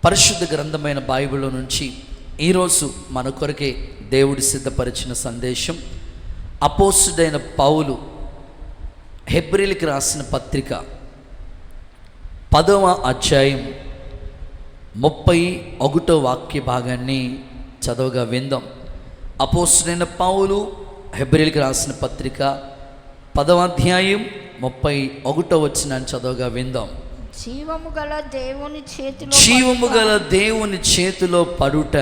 పరిశుద్ధ గ్రంథమైన బైబిల్లో నుంచి ఈరోజు మన కొరకే దేవుడి సిద్ధపరిచిన సందేశం అపోస్తుడైన పౌలు హెబ్రీయులకు రాసిన పత్రిక 10వ అధ్యాయం 31వ వాక్య భాగాన్ని చదవగా విందాం. అపోస్తుడైన పౌలు హెబ్రీయులకు రాసిన పత్రిక 10వ అధ్యాయం 31వ వచనాన్ని చదవగా విందాం. జీవము గల దేవుని చేతిలో పడుట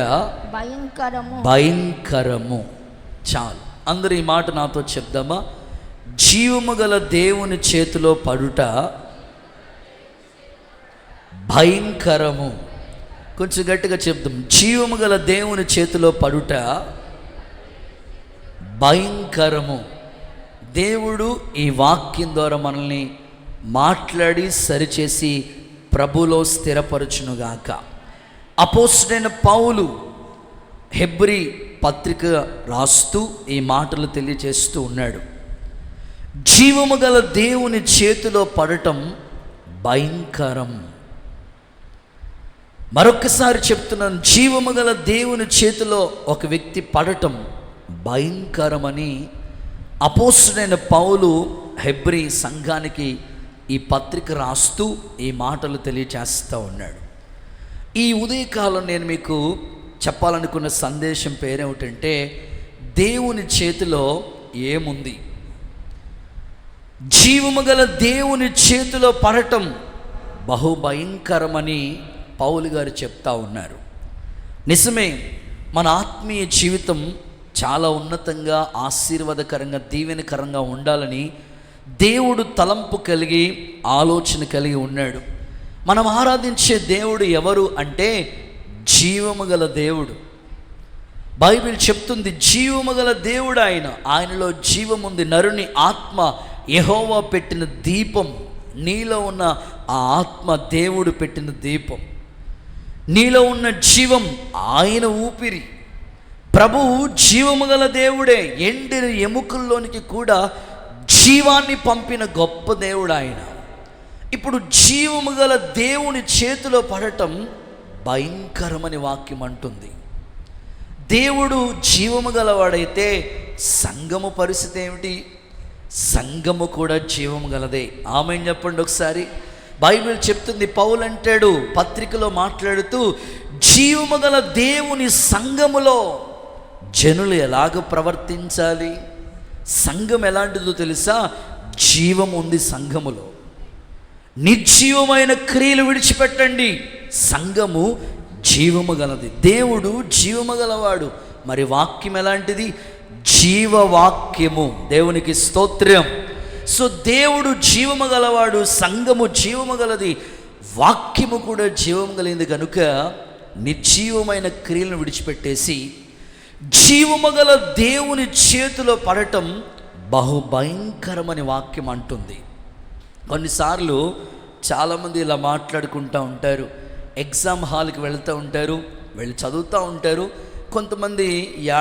భయంకరము. చాలు, అందరూ ఈ మాట నాతో చెప్దామా? జీవము గల దేవుని చేతిలో పడుట భయంకరము. కొంచెం గట్టిగా చెప్దాం. జీవము గల దేవుని చేతిలో పడుట భయంకరము. దేవుడు ఈ వాక్యం ద్వారా మనల్ని మాట్లాడి సరిచేసి ప్రభులో స్థిరపరచునుగాక. అపోస్తుడైన పౌలు హెబ్రీ పత్రిక రాస్తూ ఈ మాటలు తెలియజేస్తూ ఉన్నాడు. జీవము గల దేవుని చేతిలో పడటం భయంకరం. మరొకసారి చెప్తున్నాను, జీవము గల దేవుని చేతిలో ఒక వ్యక్తి పడటం భయంకరమని అపోస్తుడైన పౌలు హెబ్రీ సంఘానికి ఈ పత్రిక రాస్తూ ఈ మాటలు తెలియచేస్తూ ఉన్నాడు. ఈ ఉదయకాలం నేను మీకు చెప్పాలనుకున్న సందేశం పేరేమిటంటే, దేవుని చేతిలో ఏముంది? జీవము గల దేవుని చేతిలో పడటం బహుభయంకరమని పౌలు గారు చెప్తా ఉన్నారు. నిజమే, మన ఆత్మీయ జీవితం చాలా ఉన్నతంగా, ఆశీర్వాదకరంగా, దీవెనకరంగా ఉండాలని దేవుడు తలంపు కలిగి, ఆలోచన కలిగి ఉన్నాడు. మనం ఆరాధించే దేవుడు ఎవరు అంటే జీవము గల దేవుడు. బైబిల్ చెప్తుంది, జీవము గల దేవుడు ఆయన, ఆయనలో జీవముంది. నరుని ఆత్మ యెహోవా పెట్టిన దీపం. నీలో ఉన్న ఆ ఆత్మ దేవుడు పెట్టిన దీపం. నీలో ఉన్న జీవం ఆయన ఊపిరి. ప్రభువు జీవము గల దేవుడే. ఎండిన ఎముకల్లోనికి కూడా జీవాన్ని పంపిన గొప్ప దేవుడు ఆయన. ఇప్పుడు జీవము గల దేవుని చేతిలో పడటం భయంకరమని వాక్యం అంటుంది. దేవుడు జీవము గలవాడైతే సంఘము పరిస్థితి ఏమిటి? సంఘము కూడా జీవము గలదే. ఆమేన్ చెప్పండి ఒకసారి. బైబిల్ చెప్తుంది, పౌలు అంటాడు పత్రికలో మాట్లాడుతూ, జీవము గల దేవుని సంఘములో జనులు ఎలాగ ప్రవర్తించాలి? సంఘం ఎలాంటిదో తెలుసా? జీవం ఉంది సంఘములో. నిర్జీవమైన క్రియలు విడిచిపెట్టండి. సంఘము జీవము గలది. దేవుడు జీవము గలవాడు. మరి వాక్యం ఎలాంటిది? జీవవాక్యము. దేవునికి స్తోత్రం. సో దేవుడు జీవము గలవాడు, సంఘము జీవము గలది, వాక్యము కూడా జీవము కలిగింది. కనుక నిర్జీవమైన క్రియలను విడిచిపెట్టేసి జీవము గల దేవుని చేతిలో పడటం బహుభయంకరమని వాక్యం అంటుంది. కొన్నిసార్లు చాలామంది ఇలా మాట్లాడుకుంటూ ఉంటారు. ఎగ్జామ్ హాల్కి వెళ్తూ ఉంటారు, వెళ్ళి చదువుతూ ఉంటారు. కొంతమంది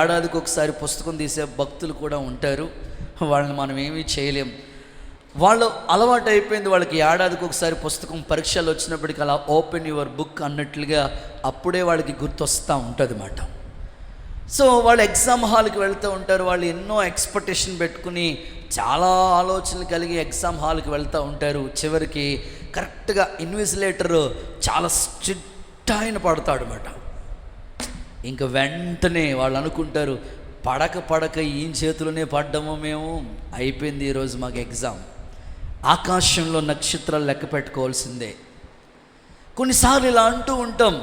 ఏడాదికి ఒకసారి పుస్తకం తీసే భక్తులు కూడా ఉంటారు. వాళ్ళని మనం ఏమీ చేయలేం. వాళ్ళు అలవాటు అయిపోయింది. వాళ్ళకి ఏడాదికి ఒకసారి పుస్తకం పరీక్షలు వచ్చినప్పటికీ అలా ఓపెన్ యువర్ బుక్ అన్నట్లుగా అప్పుడే వాళ్ళకి గుర్తొస్తూ ఉంటుంది అన్నమాట. సో వాళ్ళు ఎగ్జామ్ హాల్కి వెళ్తూ ఉంటారు. వాళ్ళు ఎన్నో ఎక్స్పెక్టేషన్ పెట్టుకుని చాలా ఆలోచనలు కలిగి ఎగ్జామ్ హాల్కి వెళ్తూ ఉంటారు. చివరికి కరెక్ట్గా ఇన్విజిలేటర్ చాలా స్ట్రిక్ట్ ఆయన పడతాడు అన్నమాట. ఇంకా వెంటనే వాళ్ళు అనుకుంటారు, పడక ఈ చేతిలోనే పడ్డామో మేము, అయిపోయింది ఈరోజు మాకు ఎగ్జామ్. ఆకాశంలో నక్షత్రాలు లెక్క పెట్టుకోవాల్సిందే. కొన్నిసార్లు ఇలా అంటూ ఉంటాం,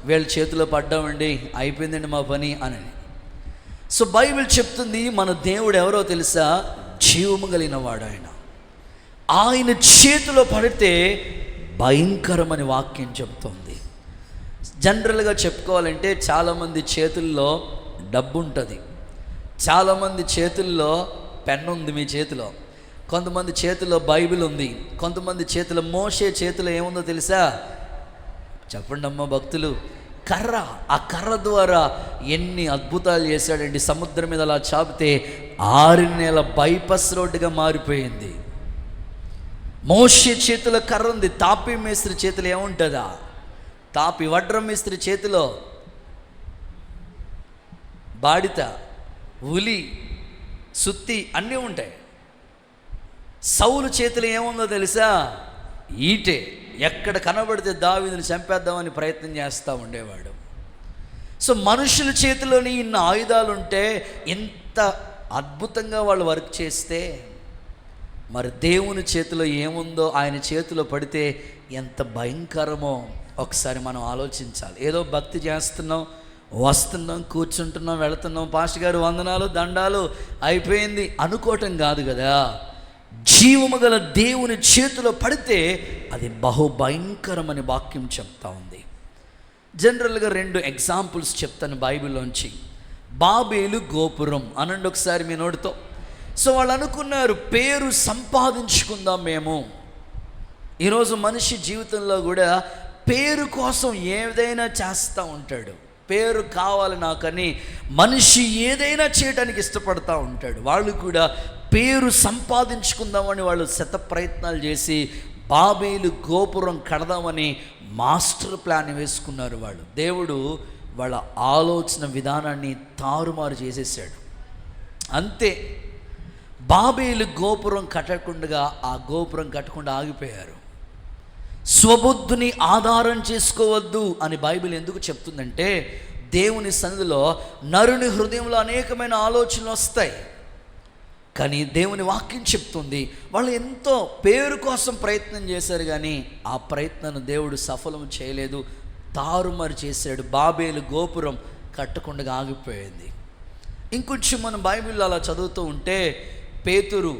వీళ్ళ చేతిలో పడ్డామండి, అయిపోయిందండి మా పని అని. సో బైబిల్ చెప్తుంది, మన దేవుడు ఎవరో తెలుసా? జీవము కలిగిన వాడు ఆయన. ఆయన చేతిలో పడితే భయంకరమని వాక్యం చెప్తుంది. జనరల్గా చెప్పుకోవాలంటే చాలామంది చేతుల్లో డబ్బు ఉంటుంది, చాలామంది చేతుల్లో పెన్ ఉంది. మీ చేతిలో కొంతమంది చేతిలో బైబిల్ ఉంది, కొంతమంది చేతిలో మోషే చేతిలో ఏముందో తెలుసా? చెప్పండి అమ్మ భక్తులు. కర్ర. ఆ కర్ర ద్వారా ఎన్ని అద్భుతాలు చేశాడండి. సముద్రం మీద అలా చాపితే 6 నెలల బైపాస్ రోడ్డుగా మారిపోయింది. మోషే చేతిలో కర్ర ఉంది, తాపీ మేస్త్రి చేతిలో ఏముంటుందా? తాపి వడ్రం మిస్త్రి చేతిలో బాడిత, ఉలి, సుత్తి అన్నీ ఉంటాయి. సౌలు చేతిలో ఏముందో తెలుసా? ఈటే. ఎక్కడ కనబడితే దావీదుని చంపేద్దామని ప్రయత్నం చేస్తూ ఉండేవాడు. సో మనుషుల చేతిలోని ఇన్ని ఆయుధాలు ఉంటే, ఇంత అద్భుతంగా వాళ్ళు వర్క్ చేస్తే, మరి దేవుని చేతిలో ఏముందో ఆయన చేతిలో పడితే ఎంత భయంకరమో ఒకసారి మనం ఆలోచించాలి. ఏదో భక్తి చేస్తున్నాం, వస్తున్నాం, కూర్చుంటున్నాం, వెళుతున్నాం, పాస్టర్ గారు వందనాలు దండాలు అయిపోయింది అనుకోవటం కాదు కదా. జీవము గల దేవుని చేతిలో పడితే అది బహుభయంకరమని వాక్యం చెప్తా ఉంది. జనరల్గా 2 ఎగ్జాంపుల్స్ చెప్తాను బైబిల్లోంచి. బాబేలు గోపురం అనండి ఒకసారి మీ నోటితో. సో వాళ్ళు అనుకున్నారు, పేరు సంపాదించుకుందాం మేము. ఈరోజు మనిషి జీవితంలో కూడా పేరు కోసం ఏదైనా చేస్తూ ఉంటాడు. పేరు కావాలి నాకని మనిషి ఏదైనా చేయడానికి ఇష్టపడతా ఉంటాడు. వాళ్ళు కూడా పేరు సంపాదించుకుందామని వాళ్ళు శత ప్రయత్నాలు చేసి బాబేలు గోపురం కడదామని మాస్టర్ ప్లాన్ వేసుకున్నారు వాళ్ళు. దేవుడు వాళ్ళ ఆలోచన విధానాన్ని తారుమారు చేసేసాడు. అంతే, బాబేలు గోపురం కట్టకుండా ఆ గోపురం కట్టకుండా ఆగిపోయారు. స్వబుద్ధిని ఆధారం చేసుకోవద్దు అని బైబిల్ ఎందుకు చెప్తుందంటే, దేవుని సన్నిధిలో నరుని హృదయంలో అనేకమైన ఆలోచనలు వస్తాయి. కానీ దేవుని వాక్యం చెప్తుంది, వాళ్ళు ఎంతో పేరు కోసం ప్రయత్నం చేశారు, కానీ ఆ ప్రయత్నాన్ని దేవుడు సఫలం చేయలేదు, తారుమారు చేశాడు. బాబేలు గోపురం కట్టకుండా ఆగిపోయింది. ఇంకొంచెం మనం బైబిల్లో అలా చదువుతూ ఉంటే, పేతురు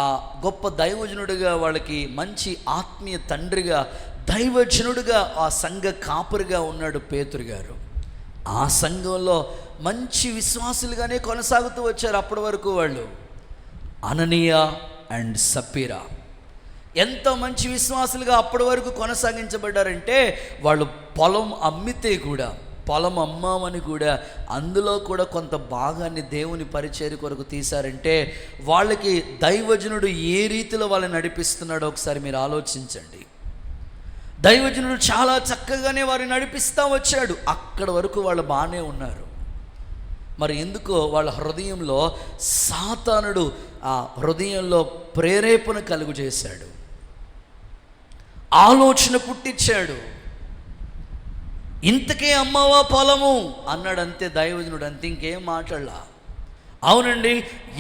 ఆ గొప్ప దైవజనుడిగా, వాళ్ళకి మంచి ఆత్మీయ తండ్రిగా, దైవజనుడిగా, ఆ సంఘ కాపురిగా ఉన్నాడు పేతురు గారు. ఆ సంఘంలో మంచి విశ్వాసులుగానే కొనసాగుతూ వచ్చారు అప్పటి వరకు వాళ్ళు. అననీయ అండ్ సప్పీరా ఎంత మంచి విశ్వాసులుగా అప్పటి వరకు కొనసాగించబడ్డారంటే, వాళ్ళు పొలం అమ్మితే కూడా, పొలం అమ్మామని కూడా అందులో కూడా కొంత భాగాన్ని దేవుని పరిచర్య కొరకు తీశారంటే, వాళ్ళకి దైవజనుడు ఏ రీతిలో వాళ్ళని నడిపిస్తున్నాడో ఒకసారి మీరు ఆలోచించండి. దైవజనుడు చాలా చక్కగానే వారిని నడిపిస్తూ వచ్చాడు. అక్కడ వరకు వాళ్ళు బాగానే ఉన్నారు. మరి ఎందుకో వాళ్ళ హృదయంలో సాతానుడు ఆ హృదయంలో ప్రేరేపణ కలుగు చేశాడు, ఆలోచన పుట్టించాడు. ఇంతకే అమ్మవా పొలము అన్నాడు, అంతే దైవజనుడు, అంతే, ఇంకేం మాట్లాడలా. అవునండి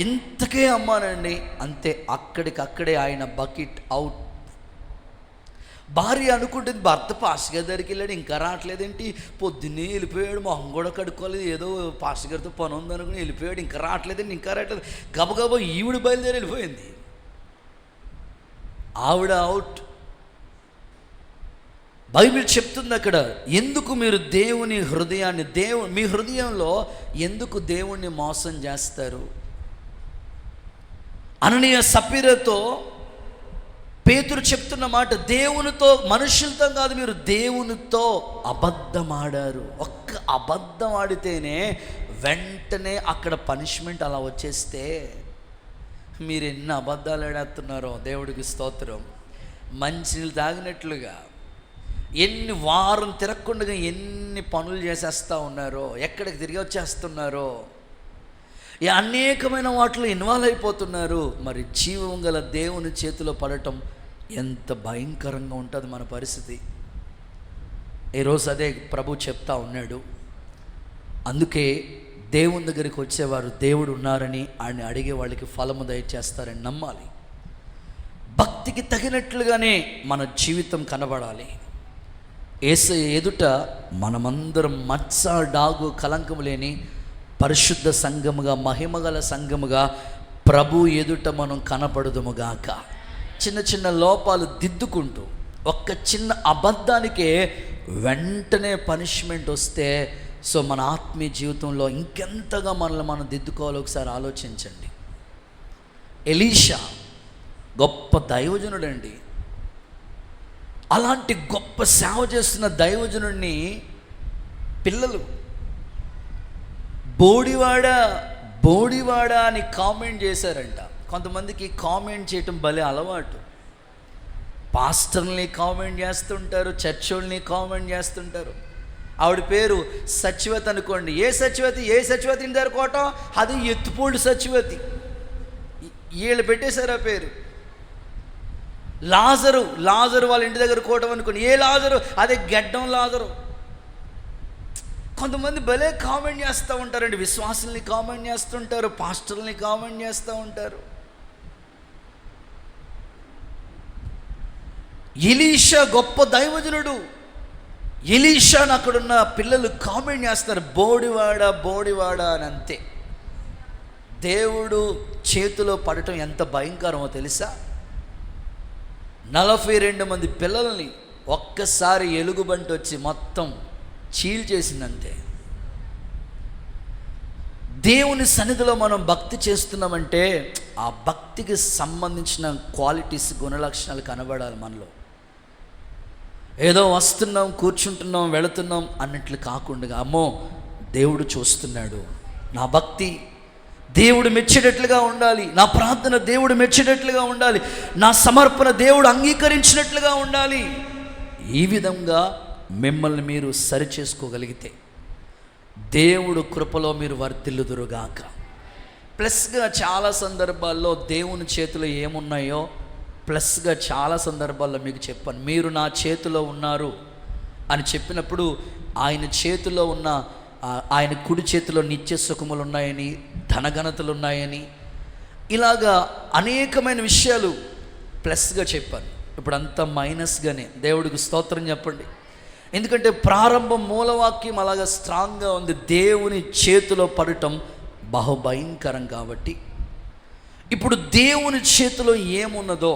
ఇంతకే అమ్మానండి, అంతే, అక్కడికక్కడే ఆయన బకెట్ అవుట్. భార్య అనుకుంటుంది, భర్త పాస్టర్ గారి దగ్గరికి వెళ్ళాడు ఇంకా రావట్లేదేంటి, పొద్దున్నే వెళ్ళిపోయాడు, మొహం కూడా కడుక్కోలేదు, ఏదో పాస్టర్ గారితో పని ఉందనుకుని వెళ్ళిపోయాడు, ఇంకా రావట్లేదండి, ఇంకా రావట్లేదు. గబగబా ఈవిడ బయలుదేరి వెళ్ళిపోయింది. ఆవిడ అవుట్. బైబిల్ చెప్తుంది అక్కడ, ఎందుకు మీరు దేవుని హృదయాన్ని, మీ హృదయంలో ఎందుకు దేవుణ్ణి మోసం చేస్తారు? అననీయ సప్పీరాతో పేతురు చెప్తున్న మాట, దేవునితో, మనుషులతో కాదు, మీరు దేవునితో అబద్ధమాడారు. ఒక్క అబద్ధం ఆడితేనే వెంటనే అక్కడ పనిష్మెంట్ అలా వచ్చేస్తే, మీరు ఎన్ని అబద్ధాలు ఆడేస్తున్నారో దేవుడికి స్తోత్రం. మంచినీళ్ళు తాగినట్లుగా ఎన్ని వారం తిరగకుండా ఎన్ని పనులు చేసేస్తూ ఉన్నారో, ఎక్కడికి తిరిగి వచ్చేస్తున్నారో, అనేకమైన వాటిలో ఇన్వాల్వ్ అయిపోతున్నారు. మరి జీవం గల దేవుని చేతిలో పడటం ఎంత భయంకరంగా ఉంటుంది మన పరిస్థితి. ఈరోజు అదే ప్రభు చెప్తా ఉన్నాడు. అందుకే దేవుని దగ్గరికి వచ్చేవారు దేవుడు ఉన్నారని ఆయన అడిగే వాళ్ళకి ఫలము దయచేస్తారని నమ్మాలి. భక్తికి తగినట్లుగానే మన జీవితం కనబడాలి. యేసయ్య ఎదుట మనమందరం మచ్చ, డాగు, కలంకము లేని పరిశుద్ధ సంఘముగా, మహిమగల సంఘముగా ప్రభు ఎదుట మనం కనపడుదుముగాక. చిన్న చిన్న లోపాలు దిద్దుకుంటూ, ఒక్క చిన్న అబద్ధానికే వెంటనే పనిష్మెంట్ వస్తే, సో మన ఆత్మీయ జీవితంలో ఇంకెంతగా మనల్ని మనం దిద్దుకోవాలో ఒకసారి ఆలోచించండి. ఎలీషా గొప్ప దైవజనుడండి. అలాంటి గొప్ప సేవ చేస్తున్న దైవజనుడిని పిల్లలు బోడివాడ అని కామెంట్ చేశారంట. కొంతమందికి కామెంట్ చేయటం భలే అలవాటు. పాస్టర్ని కామెంట్ చేస్తుంటారు, చర్చ్ వాళ్ళని కామెంట్ చేస్తుంటారు. ఆవిడ పేరు సత్యవతి అనుకోండి. ఏ సత్యవతి ఇంటి దగ్గర కోటం, అది ఎత్తుపోళ్ళు సత్యవతి. వీళ్ళు పెట్టేశారు ఆ పేరు. లాజరు వాళ్ళ ఇంటి దగ్గర కోటం అనుకోండి. ఏ లాజరు, అదే గెడ్డం లాజరు. కొంతమంది భలే కామెంట్ చేస్తూ ఉంటారండి. విశ్వాసుల్ని కామెంట్ చేస్తుంటారు, పాస్టర్ని కామెంట్ చేస్తూ ఉంటారు. ఎలీషా గొప్ప దైవజనుడు. ఎలీషాను అక్కడున్న పిల్లలు కామెంట్ చేస్తారు, బోడివాడ అని. అంతే. దేవుడు చేతిలో పడటం ఎంత భయంకరమో తెలుసా? 42 మంది పిల్లల్ని ఒక్కసారి ఎలుగుబంటి వచ్చి మొత్తం చీల్చేసిందంతే. దేవుని సన్నిధిలో మనం భక్తి చేస్తున్నామంటే ఆ భక్తికి సంబంధించిన క్వాలిటీస్, గుణలక్షణాలు కనబడాలి మనలో. ఏదో వస్తున్నాం, కూర్చుంటున్నాం, వెళుతున్నాం అన్నట్లు కాకుండా, అమ్మో దేవుడు చూస్తున్నాడు, నా భక్తి దేవుడు మెచ్చేటట్లుగా ఉండాలి, నా ప్రార్థన దేవుడు మెచ్చేటట్లుగా ఉండాలి, నా సమర్పణ దేవుడు అంగీకరించినట్లుగా ఉండాలి. ఈ విధంగా మిమ్మల్ని మీరు సరి చేసుకోగలిగితే దేవుడు కృపలో మీరు వర్ధిల్లుదురుగాక. ప్లస్గా చాలా సందర్భాల్లో దేవుని చేతిలో ఏమున్నాయో ప్లస్గా చాలా సందర్భాల్లో మీకు చెప్పాను. మీరు నా చేతిలో ఉన్నారు అని చెప్పినప్పుడు ఆయన చేతిలో ఉన్న, ఆయన కుడి చేతిలో నిత్య సుఖములు ఉన్నాయని, ధనఘనతలు ఉన్నాయని, ఇలాగా అనేకమైన విషయాలు ప్లస్గా చెప్పాను. ఇప్పుడు అంతా మైనస్గానే. దేవుడికి స్తోత్రం చెప్పండి. ఎందుకంటే ప్రారంభం మూలవాక్యం అలాగా స్ట్రాంగ్గా ఉంది. దేవుని చేతిలో పడటం బహుభయంకరం. కాబట్టి ఇప్పుడు దేవుని చేతిలో ఏమున్నదో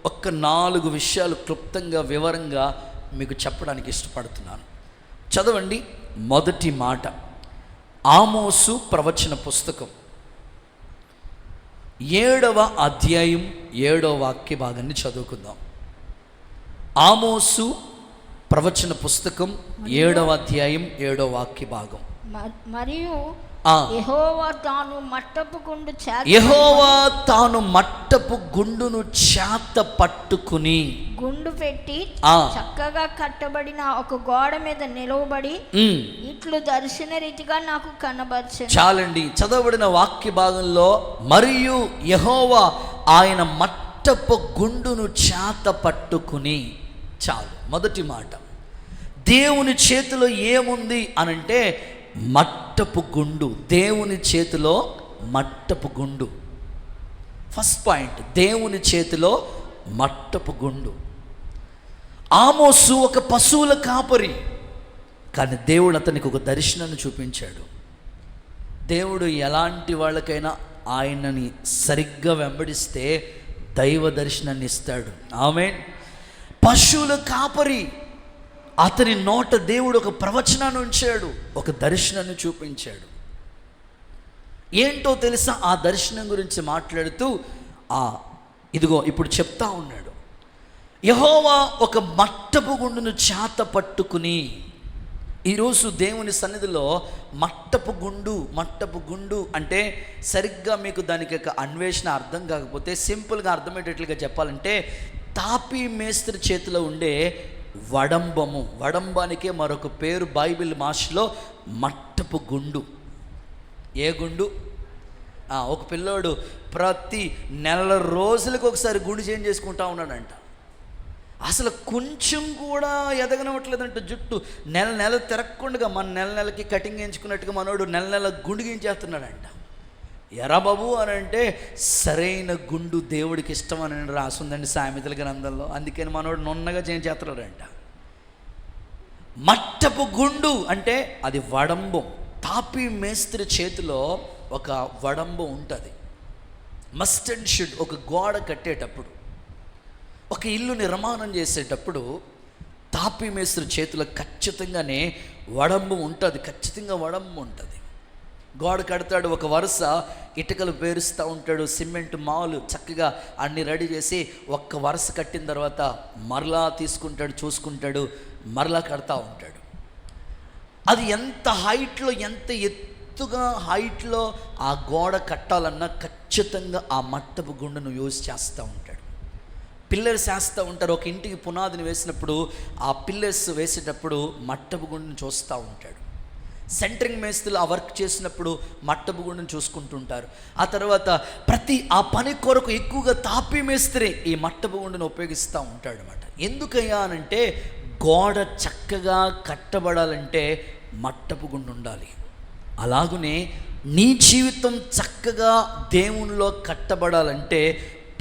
ఒక్క 4 విషయాలు క్లుప్తంగా వివరంగా మీకు చెప్పడానికి ఇష్టపడుతున్నాను. చదవండి. మొదటి మాట, ఆమోసు ప్రవచన పుస్తకం 7వ అధ్యాయం 7వ వాక్య భాగాన్ని చదువుకుందాం. ఆమోసు ప్రవచన పుస్తకం 7వ అధ్యాయం 7వ వాక్య భాగం. మరియు యెహోవా తాను మట్టపు గుండును చేత పట్టుకుని గుండు పెట్టి చక్కగా కట్టబడిన ఒక గోడ మీద నిలవబడి ఇట్లు దర్శన రీతిగా నాకు కనబరిచెను. చాలండి. చదవబడిన వాక్య భాగంలో మరియు యెహోవా ఆయన మట్టపు గుండును చేత పట్టుకుని, చాలు. మొదటి మాట, దేవుని చేతిలో ఏముంది అనంటే మట్టపు గుండు. దేవుని చేతిలో మట్టపు గుండు. ఫస్ట్ పాయింట్, దేవుని చేతిలో మట్టపు గుండు. ఆమోసు ఒక పశువుల కాపరి, కానీ దేవుడు అతనికి ఒక దర్శనాన్ని చూపించాడు. దేవుడు ఎలాంటి వాళ్ళకైనా ఆయనని సరిగ్గా వెంబడిస్తే దైవ దర్శనాన్ని ఇస్తాడు. ఆమేన్. పశువుల కాపరి, అతని నోట దేవుడు ఒక ప్రవచనాన్ని ఉంచాడు, ఒక దర్శనాన్ని చూపించాడు. ఏంటో తెలుసా? ఆ దర్శనం గురించి మాట్లాడుతూ ఇదిగో ఇప్పుడు చెప్తా ఉన్నాడు. యెహోవా ఒక మట్టపు గుండును చేత పట్టుకుని. ఈరోజు దేవుని సన్నిధిలో మట్టపు గుండు అంటే సరిగ్గా మీకు దానికి ఒక అన్వేషణ అర్థం కాకపోతే సింపుల్గా అర్థమయ్యేటట్లుగా చెప్పాలంటే తాపీ మేస్త్రి చేతిలో ఉండే వడంబము. వడంబానికే మరొక పేరు బైబిల్ భాషలో మట్టపు గుండు. ఏ గుండు? ఒక పిల్లోడు ప్రతి నెల రోజులకు ఒకసారి గుండు చేంజ్ చేసుకుంటా ఉన్నాడంట. అసలు కొంచెం కూడా ఎదగనవట్లేదంట జుట్టు. నెల తిరగకుండా మన నెలకి కటింగ్ వేయించుకున్నట్టుగా మనోడు నెల గుండు గీంచేస్తున్నాడంట. ఎరా బాబు అని అంటే సరైన గుండు దేవుడికి ఇష్టం అని రాసుందండి సామెతల గ్రంథంలో. అందుకని మనోడు నున్నగా చేస్తున్నాడంట. మట్టపు గుండు అంటే అది వడంబం. తాపీ మేస్త్రి చేతిలో ఒక వడంబం ఉంటుంది. Must and should. ఒక గోడ కట్టేటప్పుడు, ఒక ఇల్లు నిర్మాణం చేసేటప్పుడు తాపీ మేస్త్రి చేతిలో ఖచ్చితంగానే వడంబం ఉంటుంది. ఖచ్చితంగా వడంబం ఉంటుంది. గోడ కడతాడు, ఒక వరుస ఇటుకలు పేరుస్తూ ఉంటాడు, సిమెంట్ మాలు చక్కగా అన్ని రెడీ చేసి ఒక్క వరుస కట్టిన తర్వాత మరలా తీసుకుంటాడు, చూసుకుంటాడు, మరలా కడతా ఉంటాడు. అది ఎంత హైట్లో, ఎంత ఎత్తుగా హైట్లో ఆ గోడ కట్టాలన్నా ఖచ్చితంగా ఆ మట్టపు గుండును యూజ్ చేస్తూ ఉంటాడు. పిల్లర్స్ వేస్తూ ఉంటారు. ఒక ఇంటికి పునాదిని వేసినప్పుడు ఆ పిల్లర్స్ వేసేటప్పుడు మట్టపు గుండును చూస్తూ ఉంటాడు. సెంటరింగ్ మేస్త్రులు ఆ వర్క్ చేసినప్పుడు మట్టపు గుండును చూసుకుంటుంటారు. ఆ తర్వాత ఆ పని కొరకు ఎక్కువగా తాపీ మేస్త్రి ఈ మట్టపు గుండును ఉపయోగిస్తూ ఉంటాడు అన్నమాట. ఎందుకయ్యా అనంటే గోడ చక్కగా కట్టబడాలంటే మట్టపు గుండు ఉండాలి. అలాగునే నీ జీవితం చక్కగా దేవునిలో కట్టబడాలంటే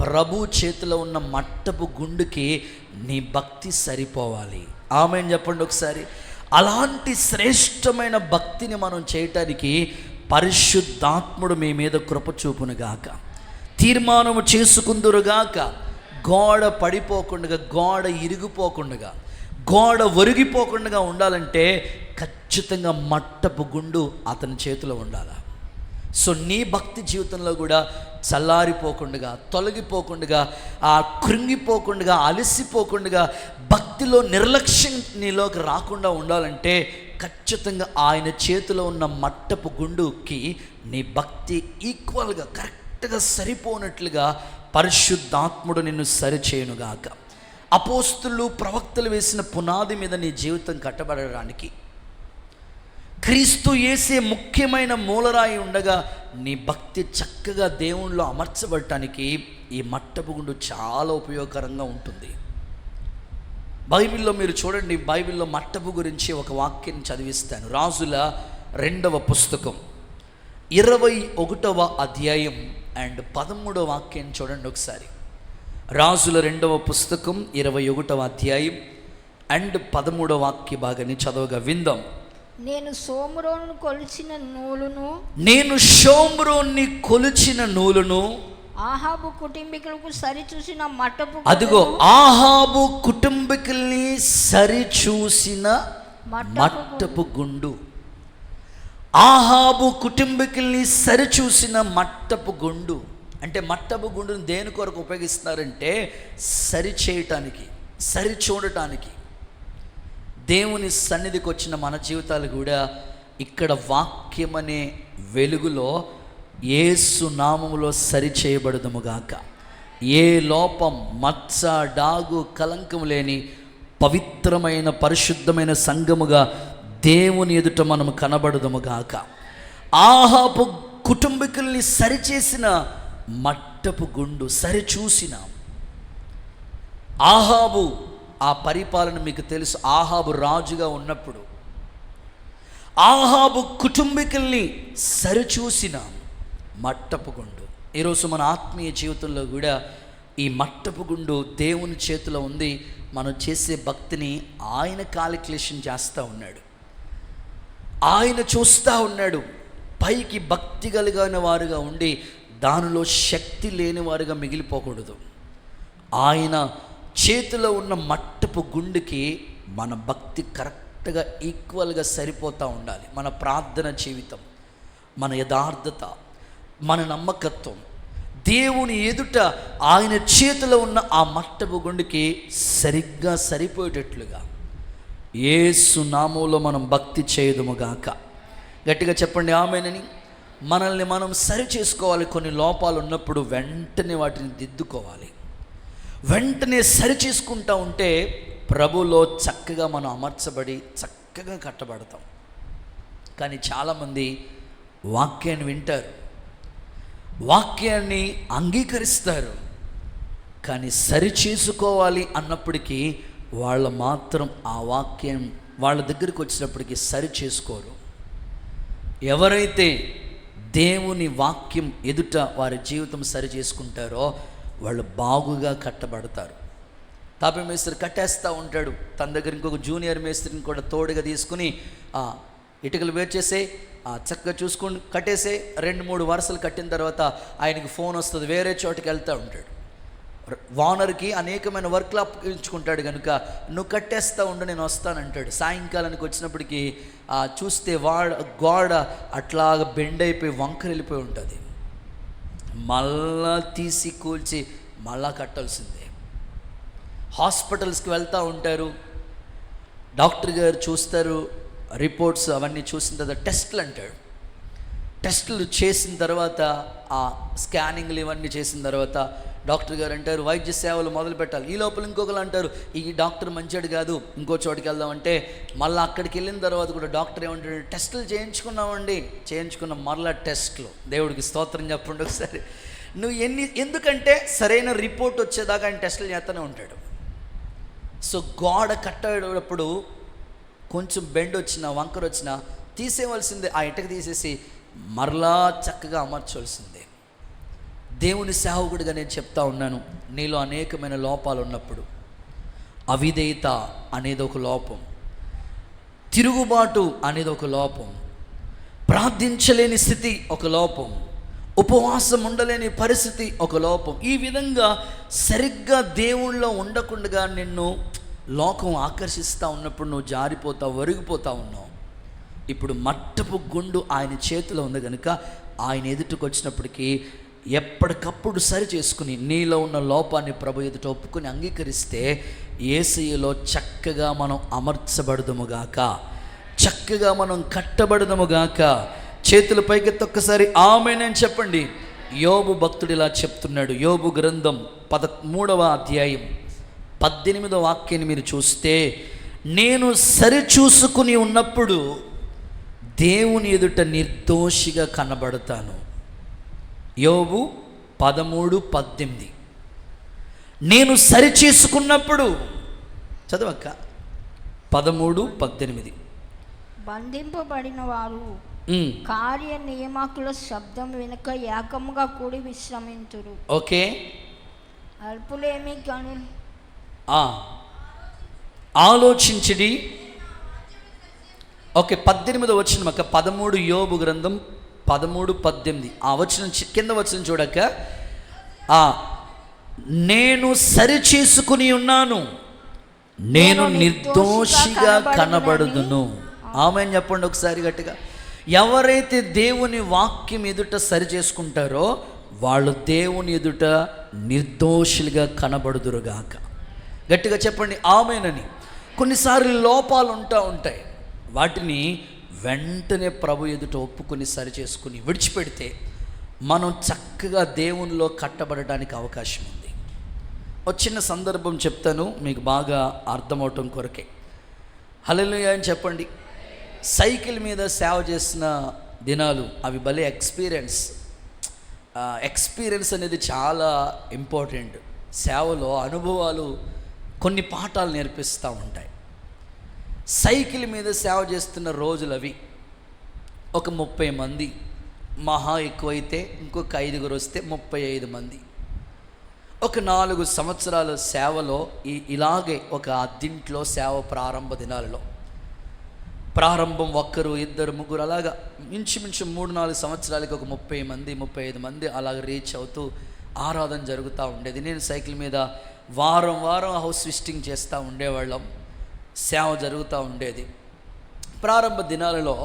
ప్రభు చేతిలో ఉన్న మట్టపు గుండుకి నీ భక్తి సరిపోవాలి. ఆమేన్ చెప్పండి ఒకసారి. అలాంటి శ్రేష్టమైన భక్తిని మనం చేయటానికి పరిశుద్ధాత్ముడు మీ మీద కృప చూపునుగాక. తీర్మానము చేసుకుందురుగాక. గోడ పడిపోకుండా, గోడ ఇరిగిపోకుండా, గోడ ఒరిగిపోకుండా ఉండాలంటే ఖచ్చితంగా మట్టపు గుండు అతని చేతిలో ఉండాలి. సో నీ భక్తి జీవితంలో కూడా చల్లారిపోకుండా, తొలగిపోకుండా, కృంగిపోకుండా, అలసిపోకుండా, భక్తిలో నిర్లక్ష్యం నీలోకి రాకుండా ఉండాలంటే ఖచ్చితంగా ఆయన చేతిలో ఉన్న మట్టపు గుండుకి నీ భక్తి ఈక్వల్గా కరెక్ట్గా సరిపోనట్లుగా పరిశుద్ధాత్ముడు నిన్ను సరిచేయునుగాక. అపోస్తులు ప్రవక్తలు వేసిన పునాది మీద నీ జీవితం కట్టబడడానికి క్రీస్తు యేసే ముఖ్యమైన మూలరాయి ఉండగా నీ భక్తి చక్కగా దేవునిలో అమర్చబడటానికి ఈ మట్టపు గుండు చాలా ఉపయోగకరంగా ఉంటుంది. బైబిల్లో మీరు చూడండి, బైబిల్లో మట్టపు గురించి ఒక వాక్యం చదివిస్తాను. రాజుల 2వ పుస్తకం 21వ అధ్యాయం అండ్ 13వ వాక్యం చూడండి ఒకసారి. రాజుల 2వ పుస్తకం 21వ అధ్యాయం అండ్ 13వ వాక్య భాగాన్ని చదవగా విందాం. నేను షోమ్రోను కొలిచిన నూలును ఆహాబు కుటుంబీకులకు సరిచూసిన మట్టపు, అదిగో ఆహాబు కుటుంబీకుల్ని సరిచూసిన మట్టపు గుండు. ఆహాబు కుటుంబీకుల్ని సరిచూసిన మట్టపు గుండు అంటే మట్టపు గుండును దేని కొరకు ఉపయోగిస్తున్నారంటే సరిచేయటానికి, సరిచూడటానికి. దేవుని సన్నిధికి వచ్చిన మన జీవితాలు కూడా ఇక్కడ వాక్యం అనే వెలుగులో యేసు నామములో సరిచేయబడదుముగాక. ఏ లోపం, మచ్చ, డాగు, కలంకం లేని పవిత్రమైన పరిశుద్ధమైన సంఘముగా దేవుని ఎదుట మనము కనబడదుముగాక. ఆహాబు కుటుంబీకుల్ని సరిచేసిన మట్టపు గుండు, సరిచూసిన ఆహాబు. ఆ పరిపాలన మీకు తెలుసు. ఆహాబు రాజుగా ఉన్నప్పుడు ఆహాబు కుటుంబీకుల్ని సరిచూసిన మట్టపు గుండు. ఈరోజు మన ఆత్మీయ జీవితంలో కూడా ఈ మట్టపు గుండు దేవుని చేతిలో ఉంది. మనం చేసే భక్తిని ఆయన కాలిక్యులేషన్ చేస్తూ ఉన్నాడు, ఆయన చూస్తూ ఉన్నాడు. పైకి భక్తి కలిగిన వారుగా ఉండి దానిలో శక్తి లేని వారుగా మిగిలిపోకూడదు. ఆయన చేతిలో ఉన్న మట్టపు గుండుకి మన భక్తి కరెక్ట్గా ఈక్వల్గా సరిపోతూ ఉండాలి. మన ప్రార్థన జీవితం, మన యథార్థత, మన నమ్మకత్వం దేవుని ఎదుట ఆయన చేతిలో ఉన్న ఆ మట్టపు గుండుకి సరిగ్గా సరిపోయేటట్లుగా యేసు నామములో మనం భక్తి చేయదుముగాక. గట్టిగా చెప్పండి ఆమేనని. మనల్ని మనం సరి చేసుకోవాలి. కొన్ని లోపాలు ఉన్నప్పుడు వెంటనే వాటిని దిద్దుకోవాలి. వెంటనే సరి చేసుకుంటూ ఉంటే ప్రభులో చక్కగా మనం అమర్చబడి చక్కగా కట్టబడతాం. కానీ చాలామంది వాక్యాన్ని వింటారు, వాక్యాన్ని అంగీకరిస్తారు, కానీ సరి చేసుకోవాలి అన్నప్పటికీ వాళ్ళు మాత్రం ఆ వాక్యం వాళ్ళ దగ్గరికి వచ్చినప్పటికీ సరి చేసుకోరు. ఎవరైతే దేవుని వాక్యం ఎదుట వారి జీవితం సరి చేసుకుంటారో వాళ్ళు బాగుగా కట్టబడతారు. తాపీ మేస్త్రి కట్టేస్తూ ఉంటాడు, తన దగ్గర ఇంకొక జూనియర్ మేస్త్రిని కూడా తోడుగా తీసుకుని ఇటుకలు వేర్చేసే చక్కగా చూసుకుని కట్టేసే. 2-3 వరుసలు కట్టిన తర్వాత ఆయనకి ఫోన్ వస్తుంది, వేరే చోటుకి వెళ్తూ ఉంటాడు. వానర్కి అనేకమైన వర్క్లు అప్పగించుకుంటాడు కనుక నువ్వు కట్టేస్తూ ఉండు, నేను వస్తానంటాడు. సాయంకాలానికి వచ్చినప్పటికీ చూస్తే గోడ అట్లాగ బెండ్ అయిపోయి వంకర వెళ్ళిపోయి ఉంటుంది. మళ్ళా తీసి కూల్చి మళ్ళా కట్టాల్సిందే. హాస్పిటల్స్కి వెళ్తూ ఉంటారు, డాక్టర్ గారు చూస్తారు, రిపోర్ట్స్ అవన్నీ చూసిన తర్వాత టెస్ట్లు అంటాడు. టెస్టులు చేసిన తర్వాత, ఆ స్కానింగ్లు ఇవన్నీ చేసిన తర్వాత డాక్టర్ గారు అంటారు వైద్య సేవలు మొదలు పెట్టాలి. ఈ లోపల ఇంకొకరు అంటారు ఈ డాక్టర్ మంచివాడు కాదు, ఇంకో చోటుకి వెళ్దామంటే మళ్ళీ అక్కడికి వెళ్ళిన తర్వాత కూడా డాక్టర్ ఏమంటాడు, టెస్టులు చేయించుకున్నామండి, చేయించుకున్న మరలా టెస్టులు. దేవుడికి స్తోత్రం చెప్పండి ఒకసారి. నువ్వు ఎందుకంటే సరైన రిపోర్ట్ వచ్చేదాకా ఆయన టెస్టులు చేస్తూనే ఉంటాడు. సో గోడ కట్టేటప్పుడు కొంచెం బెండ్ వచ్చినా వంకర వచ్చినా తీసేయవలసిందే, ఆ ఇటక తీసేసి మరలా చక్కగా అమర్చవలసిందే. దేవుని సేవకుడిగా నేను చెప్తా ఉన్నాను, నీలో అనేకమైన లోపాలు ఉన్నప్పుడు అవిధేయత అనేది ఒక లోపం, తిరుగుబాటు అనేది ఒక లోపం, ప్రార్థించలేని స్థితి ఒక లోపం, ఉపవాసం ఉండలేని పరిస్థితి ఒక లోపం. ఈ విధంగా సరిగ్గా దేవుళ్ళలో ఉండకుండా నిన్ను లోకం ఆకర్షిస్తూ ఉన్నప్పుడు నువ్వు జారిపోతావు, ఒరిగిపోతూ ఉన్నావు. ఇప్పుడు మట్టపు గుండు ఆయన చేతిలో ఉంది కనుక ఆయన ఎదుటికి వచ్చినప్పటికీ ఎప్పటికప్పుడు సరి చేసుకుని నీలో ఉన్న లోపాన్ని ప్రభు ఎదుట ఒప్పుకొని అంగీకరిస్తే యేసయ్యలో చక్కగా మనం అమర్చబడదుముగాక, చక్కగా మనం కట్టబడదుముగాక. చేతుల పైకెత్తి ఒక్కసారి ఆమేన్ అని చెప్పండి. యోబు భక్తుడు ఇలా చెప్తున్నాడు. యోబు గ్రంథం 13వ అధ్యాయం 18వ వాక్యాన్ని మీరు చూస్తే, నేను సరిచూసుకుని ఉన్నప్పుడు దేవుని ఎదుట నిర్దోషిగా కనబడతాను. యోబు 13:18. నేను సరిచేసుకున్నప్పుడు, చదవక్క 13:18. బంధింపబడిన వారు కార్య నియామకుల శబ్దం వెనుక ఏకముగా కూడి విశ్రమింతురు. ఓకే, అల్పులేమి కను ఆలోచించిడి. ఓకే, 18వ వచనం అక్క, 13 యోబు గ్రంథం 13:18. ఆ వచనం కింద వచనం చూడక, నేను సరిచేసుకుని ఉన్నాను, నేను నిర్దోషిగా కనబడుదును. ఆమేన్ చెప్పండి ఒకసారి గట్టిగా. ఎవరైతే దేవుని వాక్యం ఎదుట సరి చేసుకుంటారో వాళ్ళు దేవుని ఎదుట నిర్దోషులుగా కనబడుదురుగాక. గట్టిగా చెప్పండి ఆమేనని. కొన్నిసార్లు లోపాలు ఉంటాయి, వాటిని వెంటనే ప్రభు ఎదుట ఒప్పుకొని సరి చేసుకుని విడిచిపెడితే మనం చక్కగా దేవునిలో కట్టబడడానికి అవకాశం ఉంది. ఒక చిన్న సందర్భం చెప్తాను మీకు బాగా అర్థమవటం కొరకే. హల్లెలూయా అని చెప్పండి. సైకిల్ మీద సేవ చేసిన దినాలు అవి భలే ఎక్స్పీరియన్స్ అనేది చాలా ఇంపార్టెంట్. సేవలో అనుభవాలు కొన్ని పాఠాలు నేర్పిస్తూ ఉంటాయి. సైకిల్ మీద సేవ చేస్తున్న రోజులు అవి. ఒక 30 మంది, మహా ఎక్కువైతే ఇంకొక 5 వస్తే 35 మంది. ఒక 4 సంవత్సరాల సేవలో ఇలాగే ఒక అద్దింట్లో సేవ ప్రారంభ దినాలలో ప్రారంభం 1, 2, 3 అలాగా ఇంచుమించు 3-4 సంవత్సరాలకి ఒక 30 మంది 35 మంది అలాగ రీచ్ అవుతూ ఆరాధన జరుగుతూ ఉండేది. నేను సైకిల్ మీద వారం హౌస్ విజిటింగ్ చేస్తూ ఉండేవాళ్ళం. సేవ జరుగుతూ ఉండేది. ప్రారంభ దినాలలో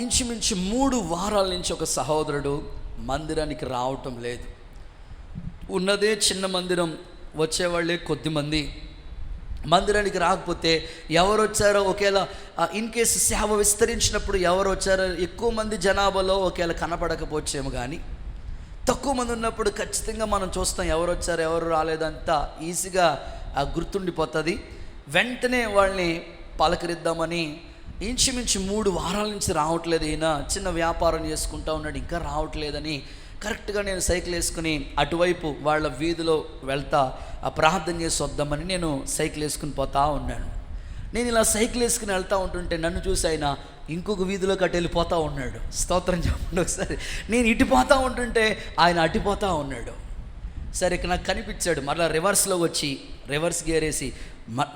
ఇంచుమించు 3 వారాల నుంచి ఒక సహోదరుడు మందిరానికి రావటం లేదు. ఉన్నదే చిన్న మందిరం, వచ్చేవాళ్ళే కొద్దిమంది. మందిరానికి రాకపోతే ఎవరు వచ్చారో ఒకేలా, ఇన్ కేసు సేవ విస్తరించినప్పుడు ఎవరు వచ్చారో ఎక్కువ మంది జనాభాలో ఒకేలా కనపడకపోవచ్చేమో, కానీ తక్కువ మంది ఉన్నప్పుడు ఖచ్చితంగా మనం చూస్తాం ఎవరు వచ్చారు ఎవరు రాలేదంతా ఈజీగా గుర్తుండిపోతుంది. వెంటనే వాళ్ళని పలకరిద్దామని ఇంచుమించు 3 వారాల నుంచి రావట్లేదు. ఈయన చిన్న వ్యాపారం చేసుకుంటూ ఉన్నాడు, ఇంకా రావట్లేదని కరెక్ట్గా నేను సైకిల్ వేసుకుని అటువైపు వాళ్ళ వీధిలో వెళ్తా ప్రార్థన చేసి వద్దామని నేను సైకిల్ వేసుకుని పోతా ఉన్నాను. నేను ఇలా సైకిల్ వేసుకుని వెళ్తూ ఉంటుంటే నన్ను చూసి ఆయన ఇంకొక వీధిలోకి అటు వెళ్ళిపోతూ ఉన్నాడు. స్తోత్రం చెప్పండి ఒకసారి. నేను ఇటు పోతూ ఉంటుంటే ఆయన అటుపోతూ ఉన్నాడు. సరే ఇక నాకు కనిపించాడు. మరలా రివర్స్లో వచ్చి రివర్స్ గేర్ వేసి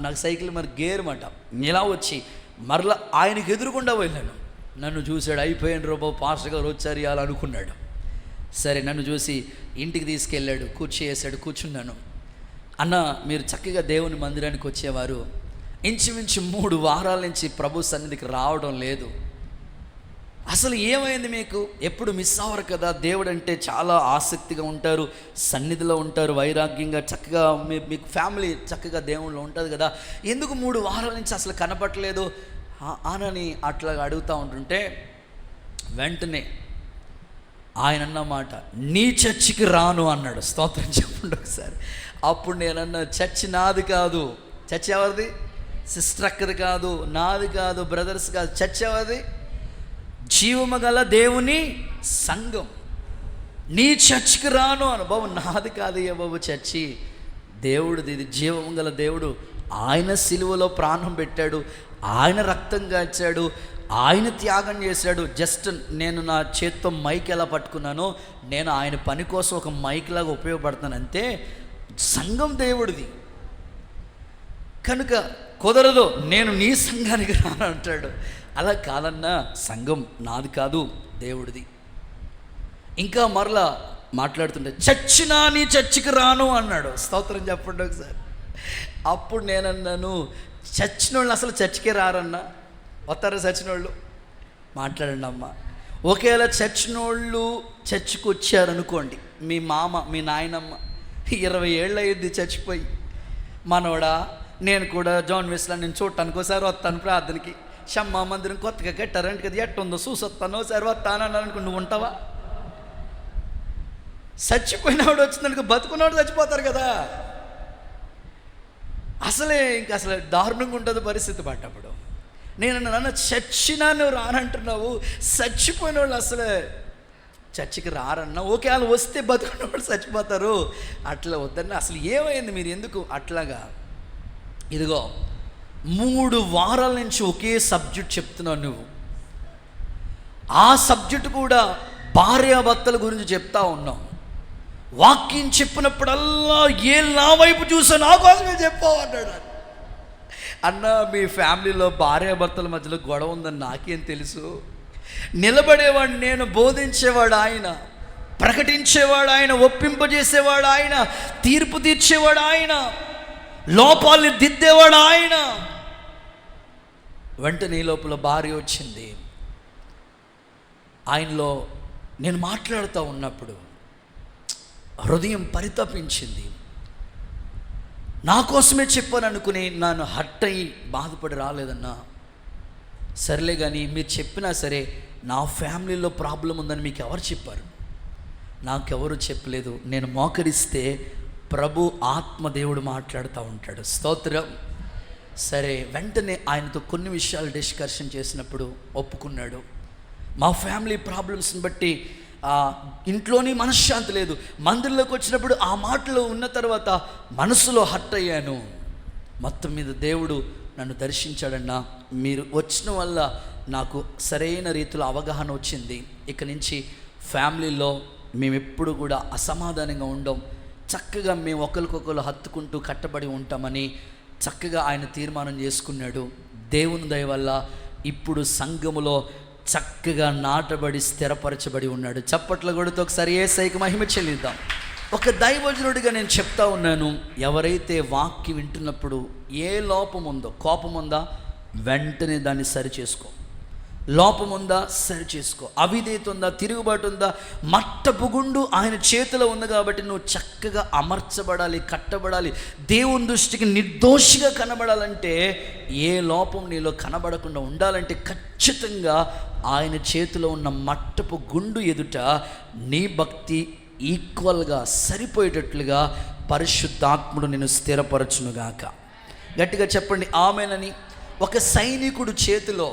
నాకు సైకిల్ మరి గేర్ మాట ఇలా వచ్చి మరలా ఆయనకు ఎదురుకుండా వెళ్ళాను. నన్ను చూశాడు, అయిపోయాను రోబో, పాస్టర్ గారు వచ్చారు ఇలా అనుకున్నాడు. సరే నన్ను చూసి ఇంటికి తీసుకెళ్ళాడు, కూర్చేసాడు, కూర్చున్నాను. అన్న మీరు చక్కగా దేవుని మందిరానికి వచ్చేవారు, ఇంచుమించు 3 వారాల నుంచి ప్రభు సన్నిధికి రావడం లేదు, అసలు ఏమైంది మీకు? ఎప్పుడు మిస్ అవ్వరు కదా, దేవుడు అంటే చాలా ఆసక్తిగా ఉంటారు, సన్నిధిలో ఉంటారు, వైరాగ్యంగా చక్కగా మీకు ఫ్యామిలీ చక్కగా దేవుళ్ళు ఉంటుంది కదా, ఎందుకు 3 వారాల నుంచి అసలు కనపట్లేదు అనని అట్లా అడుగుతూ ఉంటుంటే వెంటనే ఆయన అన్నమాట, నీ చర్చికి రాను అన్నాడు. స్తోత్రం చెప్పండి ఒకసారి. అప్పుడు నేనన్నా, చర్చి నాది కాదు. చర్చి ఎవరిది? సిస్టర్ అక్కది కాదు, నాది కాదు, బ్రదర్స్ కాదు. చర్చి ఎవరిది? జీవము గల దేవుని సంఘం. నీ చర్చికి రాను అను. బాబు నాది కాదయ్యా బాబు చర్చి, దేవుడిది. ఇది జీవము గల దేవుడు. ఆయన సిలువలో ప్రాణం పెట్టాడు, ఆయన రక్తం కాచాడు, ఆయన త్యాగం చేశాడు. జస్ట్ నేను నా చేత్తో మైక్ ఎలా పట్టుకున్నానో నేను ఆయన పని కోసం ఒక మైక్ లాగా ఉపయోగపడతాను అంతే. సంఘం దేవుడిది కనుక కుదరదు, నేను నీ సంఘానికి రాను అంటాడు. అలా కాదన్నా, సంఘం నాది కాదు, దేవుడిది. ఇంకా మరలా మాట్లాడుతుంటే, చచ్చినా నీ చర్చికి రాను అన్నాడు. స్తోత్రం చెప్పండి ఒకసారి. అప్పుడు నేనన్నాను, చచ్చిన వాళ్ళు అసలు చర్చికే రారన్నా, వస్తారా చచ్చిన వాళ్ళు? మాట్లాడండి అమ్మ. ఒకవేళ చచ్చిన వాళ్ళు చర్చికి వచ్చారనుకోండి, మీ మామ మీ నాయనమ్మ 20 ఏళ్ళు అయ్యింది చచ్చిపోయి, మనోడా నేను కూడా జాన్ వెస్లా నేను చూడటానికి ఒకసారి వస్తాను ప్రార్థనకి, షమ్మా మందిరం కొత్తగా కట్టారంట కదా, ఎట్టుందో చూసొస్తాను ఒకసారి వస్తాను అన్నాను అనుకో, నువ్వు ఉంటావా? చచ్చిపోయినవాడు వచ్చిందనుకో, బతుకున్నవాడు చచ్చిపోతారు కదా. అసలే అసలు దారుణంగా ఉంటుంది పరిస్థితి పడ్డప్పుడు. నేను నన్ను చచ్చినా నువ్వు రానంటున్నావు, చచ్చిపోయిన వాళ్ళు అసలు చర్చికి రారన్నా. ఓకే, వాళ్ళు వస్తే బతుకున్న వాళ్ళు చచ్చిపోతారు, అట్లా వద్దన్నా. అసలు ఏమైంది, మీరు ఎందుకు అట్లాగా? ఇదిగో 3 వారాల నుంచి ఒకే సబ్జెక్ట్ చెప్తున్నావు నువ్వు. ఆ సబ్జెక్టు కూడా భార్యాభర్తల గురించి చెప్తా ఉన్నావు. వాక్యం చెప్పినప్పుడల్లా ఏ నా వైపు చూసా నా కోసమే చెప్పావు అన్నాడు. అన్న, మీ ఫ్యామిలీలో భార్యాభర్తల మధ్యలో గొడవ ఉందని నాకేం తెలుసు? నిలబడేవాడు నేను, బోధించేవాడు ఆయన, ప్రకటించేవాడు ఆయన, ఒప్పింపజేసేవాడు ఆయన, తీర్పు తీర్చేవాడు ఆయన, లోపాలని దిద్దేవాడు ఆయన. వెంటనే ఈ లోపల భార్య వచ్చింది. ఆయనలో నేను మాట్లాడుతూ ఉన్నప్పుడు హృదయం పరితపించింది. నా కోసమే చెప్పాను అనుకుని నన్ను హర్ట్ అయ్యి బాధపడి రాలేదన్నా. సర్లే కానీ మీరు చెప్పినా సరే, నా ఫ్యామిలీలో ప్రాబ్లం ఉందని మీకు ఎవరు చెప్పారు? నాకెవరు చెప్పలేదు. నేను మోకరిస్తే ప్రభు ఆత్మదేవుడు మాట్లాడుతూ ఉంటాడు. స్తోత్రం. సరే, వెంటనే ఆయనతో కొన్ని విషయాలు డిస్కషన్ చేసినప్పుడు ఒప్పుకున్నాడు. మా ఫ్యామిలీ ప్రాబ్లమ్స్ని బట్టి ఇంట్లోని మనశ్శాంతి లేదు. మందిరంలోకి వచ్చినప్పుడు ఆ మాటలు ఉన్న తర్వాత మనసులో హర్ట్ అయ్యాను. మొత్తం మీద దేవుడు నన్ను దర్శించాడన్నా. మీరు వచ్చిన వల్ల నాకు సరైన రీతిలో అవగాహన వచ్చింది. ఇక నుంచి ఫ్యామిలీలో మేము ఎప్పుడు కూడా అసమాధానంగా ఉండం, చక్కగా మేము ఒకరికొకరు హత్తుకుంటూ కట్టబడి ఉంటామని చక్కగా ఆయన తీర్మానం చేసుకున్నాడు. దేవుని దయ వల్ల ఇప్పుడు సంఘములో చక్కగా నాటబడి స్థిరపరచబడి ఉన్నాడు. చప్పట్ల కొడుతూ ఒకసారి యేసయ్యకి మహిమ చెల్లిద్దాం. ఒక దైవజనుడిగా నేను చెప్తా ఉన్నాను, ఎవరైతే వాక్యం వింటున్నప్పుడు ఏ లోపం ఉందో, కోపం ఉందా వెంటనే దాన్ని సరి చేసుకో, లోపం ఉందా సరి చేసుకో, అవిధేయత ఉందా, తిరుగుబాటు ఉందా, మట్టపు గుండు ఆయన చేతిలో ఉంది కాబట్టి నువ్వు చక్కగా అమర్చబడాలి, కట్టబడాలి. దేవుని దృష్టికి నిర్దోషిగా కనబడాలంటే, ఏ లోపం నీలో కనబడకుండా ఉండాలంటే ఖచ్చితంగా ఆయన చేతిలో ఉన్న మట్టపు గుండు ఎదుట నీ భక్తి ఈక్వల్గా సరిపోయేటట్లుగా పరిశుద్ధాత్ముడు నేను స్థిరపరచునుగాక. గట్టిగా చెప్పండి ఆమేనని. ఒక సైనికుడు చేతిలో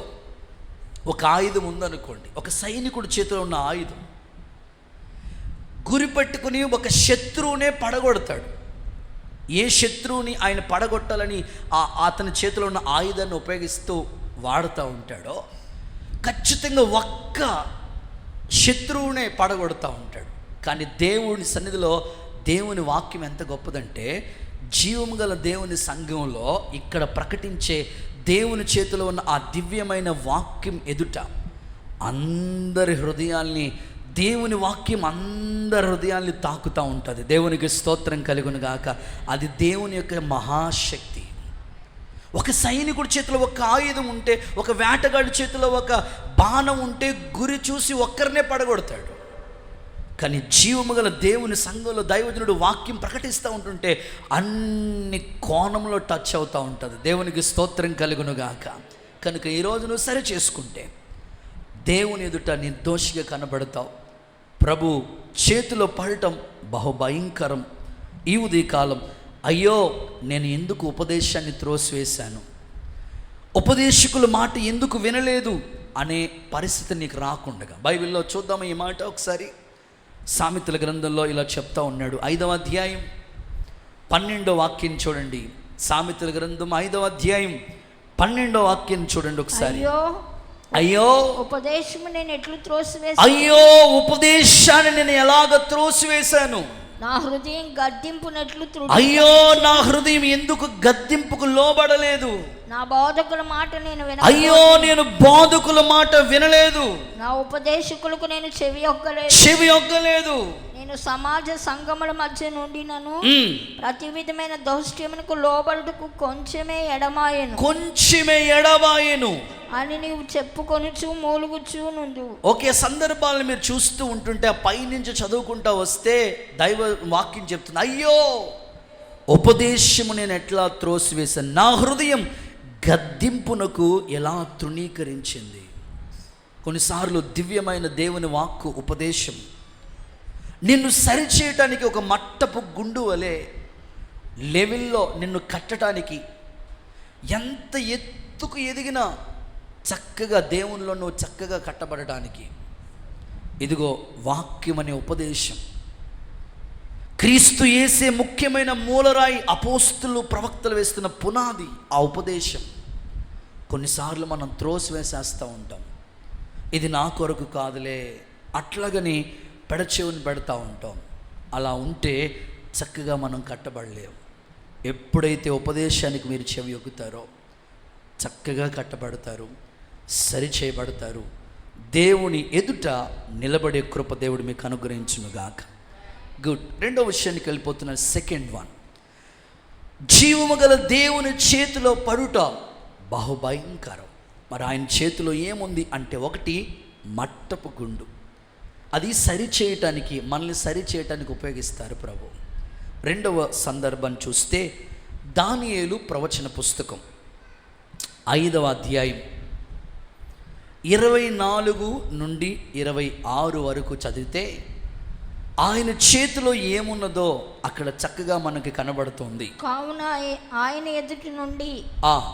ఒక ఆయుధం ఉందనుకోండి. ఒక సైనికుడి చేతిలో ఉన్న ఆయుధం గురి పెట్టుకుని ఒక శత్రువునే పడగొడతాడు. ఏ శత్రువుని ఆయన పడగొట్టాలని అతని చేతిలో ఉన్న ఆయుధాన్ని ఉపయోగిస్తూ వాడుతూ ఉంటాడో, ఖచ్చితంగా ఒక్క శత్రువునే పడగొడుతూ ఉంటాడు. కానీ దేవుని సన్నిధిలో దేవుని వాక్యం ఎంత గొప్పదంటే, జీవము గల దేవుని సంఘంలో ఇక్కడ ప్రకటించే దేవుని చేతిలో ఉన్న ఆ దివ్యమైన వాక్యం ఎదుట అందరి హృదయాల్ని, దేవుని వాక్యం అందరి హృదయాల్ని తాకుతూ ఉంటుంది. దేవునికి స్తోత్రం కలుగును గాక. అది దేవుని యొక్క మహాశక్తి. ఒక సైనికుడి చేతిలో ఒక ఆయుధం ఉంటే, ఒక వేటగాడి చేతిలో ఒక బాణం ఉంటే గురి చూసి ఒక్కరినే పడగొడతాడు. కానీ జీవము గల దేవుని సంఘంలో దైవజనుడు వాక్యం ప్రకటిస్తూ ఉంటుంటే అన్ని కోణంలో టచ్ అవుతూ ఉంటుంది. దేవునికి స్తోత్రం కలుగునుగాక. కనుక ఈరోజు నువ్వు సరి చేసుకుంటే దేవుని ఎదుట నిర్దోషిగా కనబడతావు. ప్రభు చేతిలో పడటం బహుభయంకరం. ఈ ఉదయకాలం అయ్యో నేను ఎందుకు ఉపదేశాన్ని త్రోసివేశాను, ఉపదేశకుల మాట ఎందుకు వినలేదు అనే పరిస్థితి నీకు రాకుండా బైబిల్లో చూద్దాము ఈ మాట ఒకసారి. సామెతల గ్రంథంలో ఇలా చెప్తా ఉన్నాడు. 5వ అధ్యాయం 12వ వాక్యం చూడండి. సామెతల గ్రంథం 5వ అధ్యాయం 12వ వాక్యం చూడండి ఒకసారి. అయ్యో ఉపదేశము నేను ఎట్లు త్రోసివేశాను, అయ్యో ఉపదేశాన్ని నేను ఎలాగ త్రోసివేశాను, నా హృదయం గద్దింపునట్లు అయ్యో నా హృదయం ఎందుకు గద్దింపుకు లోబడలేదు, నా బోధకుల మాట నేను అయ్యో నేను బోధకుల మాట వినలేదు, నా ఉపదేశకులకు నేను చెవి ఒగ్గలేదు, నేను సమాజ సంగముల మధ్య నుండి నన్ను ప్రతి విధమైన దౌష్ట్యమునకు లోబడుటకు కొంచెమే ఎడబాయెను అని నీవు చెప్పుకొనుచు మూలుగుచూ నుండు. ఒకే సందర్భాలను మీరు చూస్తూ ఉంటుంటే ఆ పైనుంచి చదువుకుంటా వస్తే దైవ వాక్యం చెప్తుంది, అయ్యో ఉపదేశము నేను ఎట్లా త్రోసివేశాను, నా హృదయం గద్దింపునకు ఎలా తృణీకరించింది. కొన్నిసార్లు దివ్యమైన దేవుని వాక్కు ఉపదేశం నిన్ను సరిచేయటానికి ఒక మట్టపు గుండు వలె లెవెల్లో నిన్ను కట్టడానికి, ఎంత ఎత్తుకు ఎదిగినా చక్కగా దేవునిలో నువ్వు చక్కగా కట్టబడటానికి ఇదిగో వాక్యం అనే ఉపదేశం. క్రీస్తు యేసే ముఖ్యమైన మూలరాయి, అపోస్తులు ప్రవక్తలు వేస్తున్న పునాది ఆ ఉపదేశం. కొన్నిసార్లు మనం త్రోసివేసేస్తూ ఉంటాం, ఇది నా కొరకు కాదులే అట్లాగని పెడచెవిని పెడతా ఉంటాం. అలా ఉంటే చక్కగా మనం కట్టబడలేము. ఎప్పుడైతే ఉపదేశానికి మీరు చెవి ఒగ్గుతారో చక్కగా కట్టబడతారు, సరి చేయబడతారు. దేవుని ఎదుట నిలబడే కృప దేవుడు మీకు అనుగ్రహించునుగాక. గుడ్. రెండో విషయానికి వెళ్ళిపోతున్నాను. సెకండ్ వన్, జీవము గల దేవుని చేతిలో పడుట బహుభయంకరం. మరి ఆయన చేతిలో ఏముంది అంటే, ఒకటి మట్టపు గుండు, అది సరి చేయటానికి, మనల్ని సరి చేయటానికి ఉపయోగిస్తారు ప్రభు. రెండవ సందర్భం చూస్తే దానియేలు ప్రవచన పుస్తకం 5వ అధ్యాయం 24 నుండి 26 వరకు చదివితే ఆయన చేతిలో ఏమున్నదో అక్కడ చక్కగా మనకి కనబడుతుంది. కావున ఆయన ఎదుటి నుండి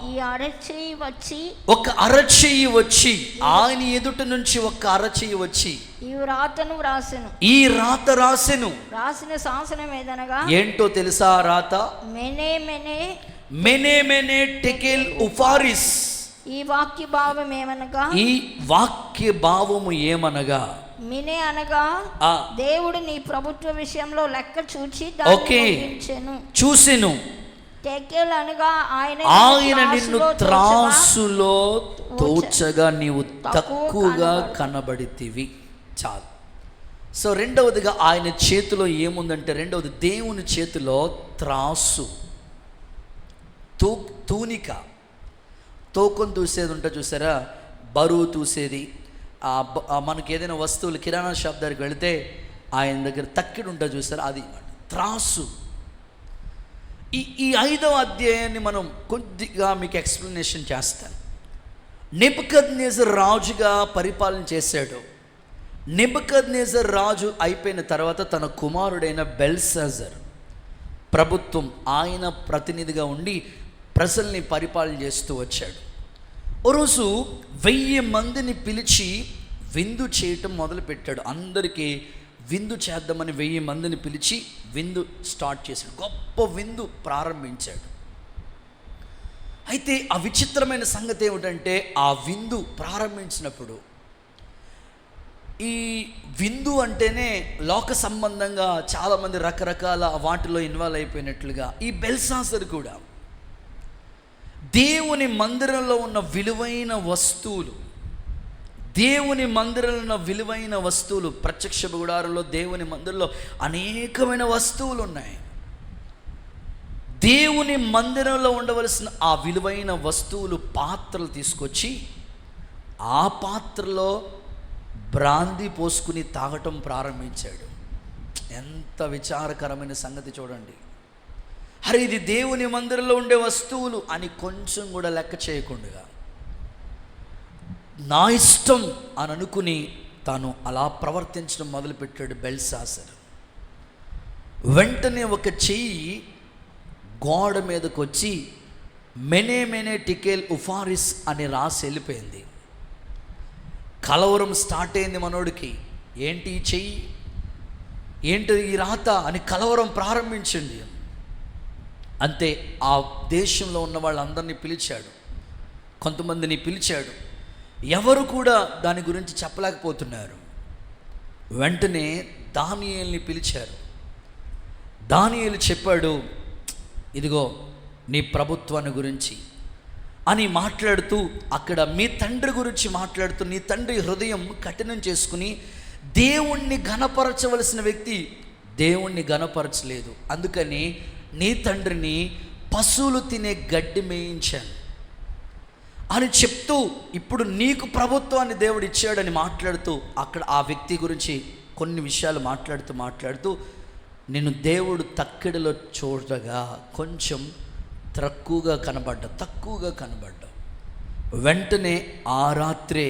ఈ అరచేయి వచ్చి, ఒక అరచేయి వచ్చి, ఆయన ఎదుట నుంచి ఒక అరచేయి వచ్చి ఈ రాతను వ్రాసెను. ఈ రాత రాసెను. రాసిన శాసనం ఏదనగా ఏంటో తెలుసా? రాత మెనే మెనే మెనే మెనే టెకెల్ ఉఫారిస్. ఈ వాక్య భావం ఏమనగా, ఈ వాక్య భావము ఏమనగా, మినే అనగా దేవుడు నీ ప్రభుత్వ విషయంలో లెక్క చూచి చూసెను. టెకెల్ అనగా ఆయన నిన్ను త్రాసులో తోచగా నీవు తక్కువగా కనబడితివి. చాలు. సో రెండవదిగా ఆయన చేతిలో ఏముందంటే, రెండవది దేవుని చేతిలో త్రాసు, తూనిక, తూకం తూసేది ఉంటుంది చూసారా, బరువు తూసేది. మనకి ఏదైనా వస్తువులు కిరాణా షాప్ దగ్గరికి వెళితే ఆయన దగ్గర తక్కిడి ఉంటుంది చూసారా, అది త్రాసు. ఈ 5వ అధ్యాయాన్ని మనం కొద్దిగా మీకు ఎక్స్ప్లెనేషన్ చేస్తాను. నెబుకద్నెజర్ రాజుగా పరిపాలన చేశాడు. నెబుకద్నెజర్ రాజు అయిపోయిన తర్వాత తన కుమారుడైన బెల్షాజర్ ప్రభుత్వం, ఆయన ప్రతినిధిగా ఉండి ప్రజల్ని పరిపాలన చేస్తూ వచ్చాడు. ఓ రోజు 1000 మందిని పిలిచి విందు చేయటం మొదలుపెట్టాడు. అందరికీ విందు చేద్దామని 1000 మందిని పిలిచి విందు స్టార్ట్ చేశాడు. గొప్ప విందు ప్రారంభించాడు. అయితే ఆ విచిత్రమైన సంగతి ఏమిటంటే, ఆ విందు ప్రారంభించినప్పుడు, ఈ విందు అంటేనే లోక సంబంధంగా చాలామంది రకరకాల వాటిలో ఇన్వాల్వ్ అయిపోయినట్లుగా ఈ బెల్షాజర్ కూడా దేవుని మందిరంలో ఉన్న విలువైన వస్తువులు, దేవుని మందిరంలో ఉన్న విలువైన వస్తువులు, ప్రత్యక్ష గుడారంలో దేవుని మందిరంలో అనేకమైన వస్తువులు ఉన్నాయి. దేవుని మందిరంలో ఉండవలసిన ఆ విలువైన వస్తువులు, పాత్రలు తీసుకొచ్చి ఆ పాత్రలో బ్రాందీ పోసుకుని తాగటం ప్రారంభించాడు. ఎంత విచారకరమైన సంగతి చూడండి. అరే, ఇది దేవుని మందిరంలో ఉండే వస్తువులు అని కొంచెం కూడా లెక్క చేయకుండా నా ఇష్టం అని అనుకుని తాను అలా ప్రవర్తించడం మొదలుపెట్టాడు బెల్షాసర్. వెంటనే ఒక చెయ్యి గోడ మీదకి వచ్చి మెనే మెనే టికేల్ ఉఫారిస్ అని రాసి వెళ్ళిపోయింది. కలవరం స్టార్ట్ అయింది మనోడికి. ఏంటి ఈ చెయ్యి, ఏంటి ఈ రాత అని కలవరం ప్రారంభించింది. అంతే, ఆ దేశంలో ఉన్న వాళ్ళందరినీ పిలిచాడు, కొంతమందిని పిలిచాడు. ఎవరు కూడా దాని గురించి చెప్పలేకపోతున్నారు. వెంటనే దానియేలుని పిలిచారు. దానియేలు చెప్పాడు, ఇదిగో నీ ప్రభుత్వాన్ని గురించి అని మాట్లాడుతూ, అక్కడ మీ తండ్రి గురించి మాట్లాడుతూ, నీ తండ్రి హృదయం కఠినం చేసుకుని దేవుణ్ణి ఘనపరచవలసిన వ్యక్తి దేవుణ్ణి ఘనపరచలేదు, అందుకని నీ తండ్రిని పశువులు తినే గడ్డి మేయించాను అని చెప్తూ, ఇప్పుడు నీకు ప్రభుత్వాన్ని దేవుడు ఇచ్చాడని మాట్లాడుతూ, అక్కడ ఆ వ్యక్తి గురించి కొన్ని విషయాలు మాట్లాడుతూ నేను దేవుడు తక్కిడిలో చూడగా కొంచెం తక్కువగా కనబడ్డా. వెంటనే ఆ రాత్రే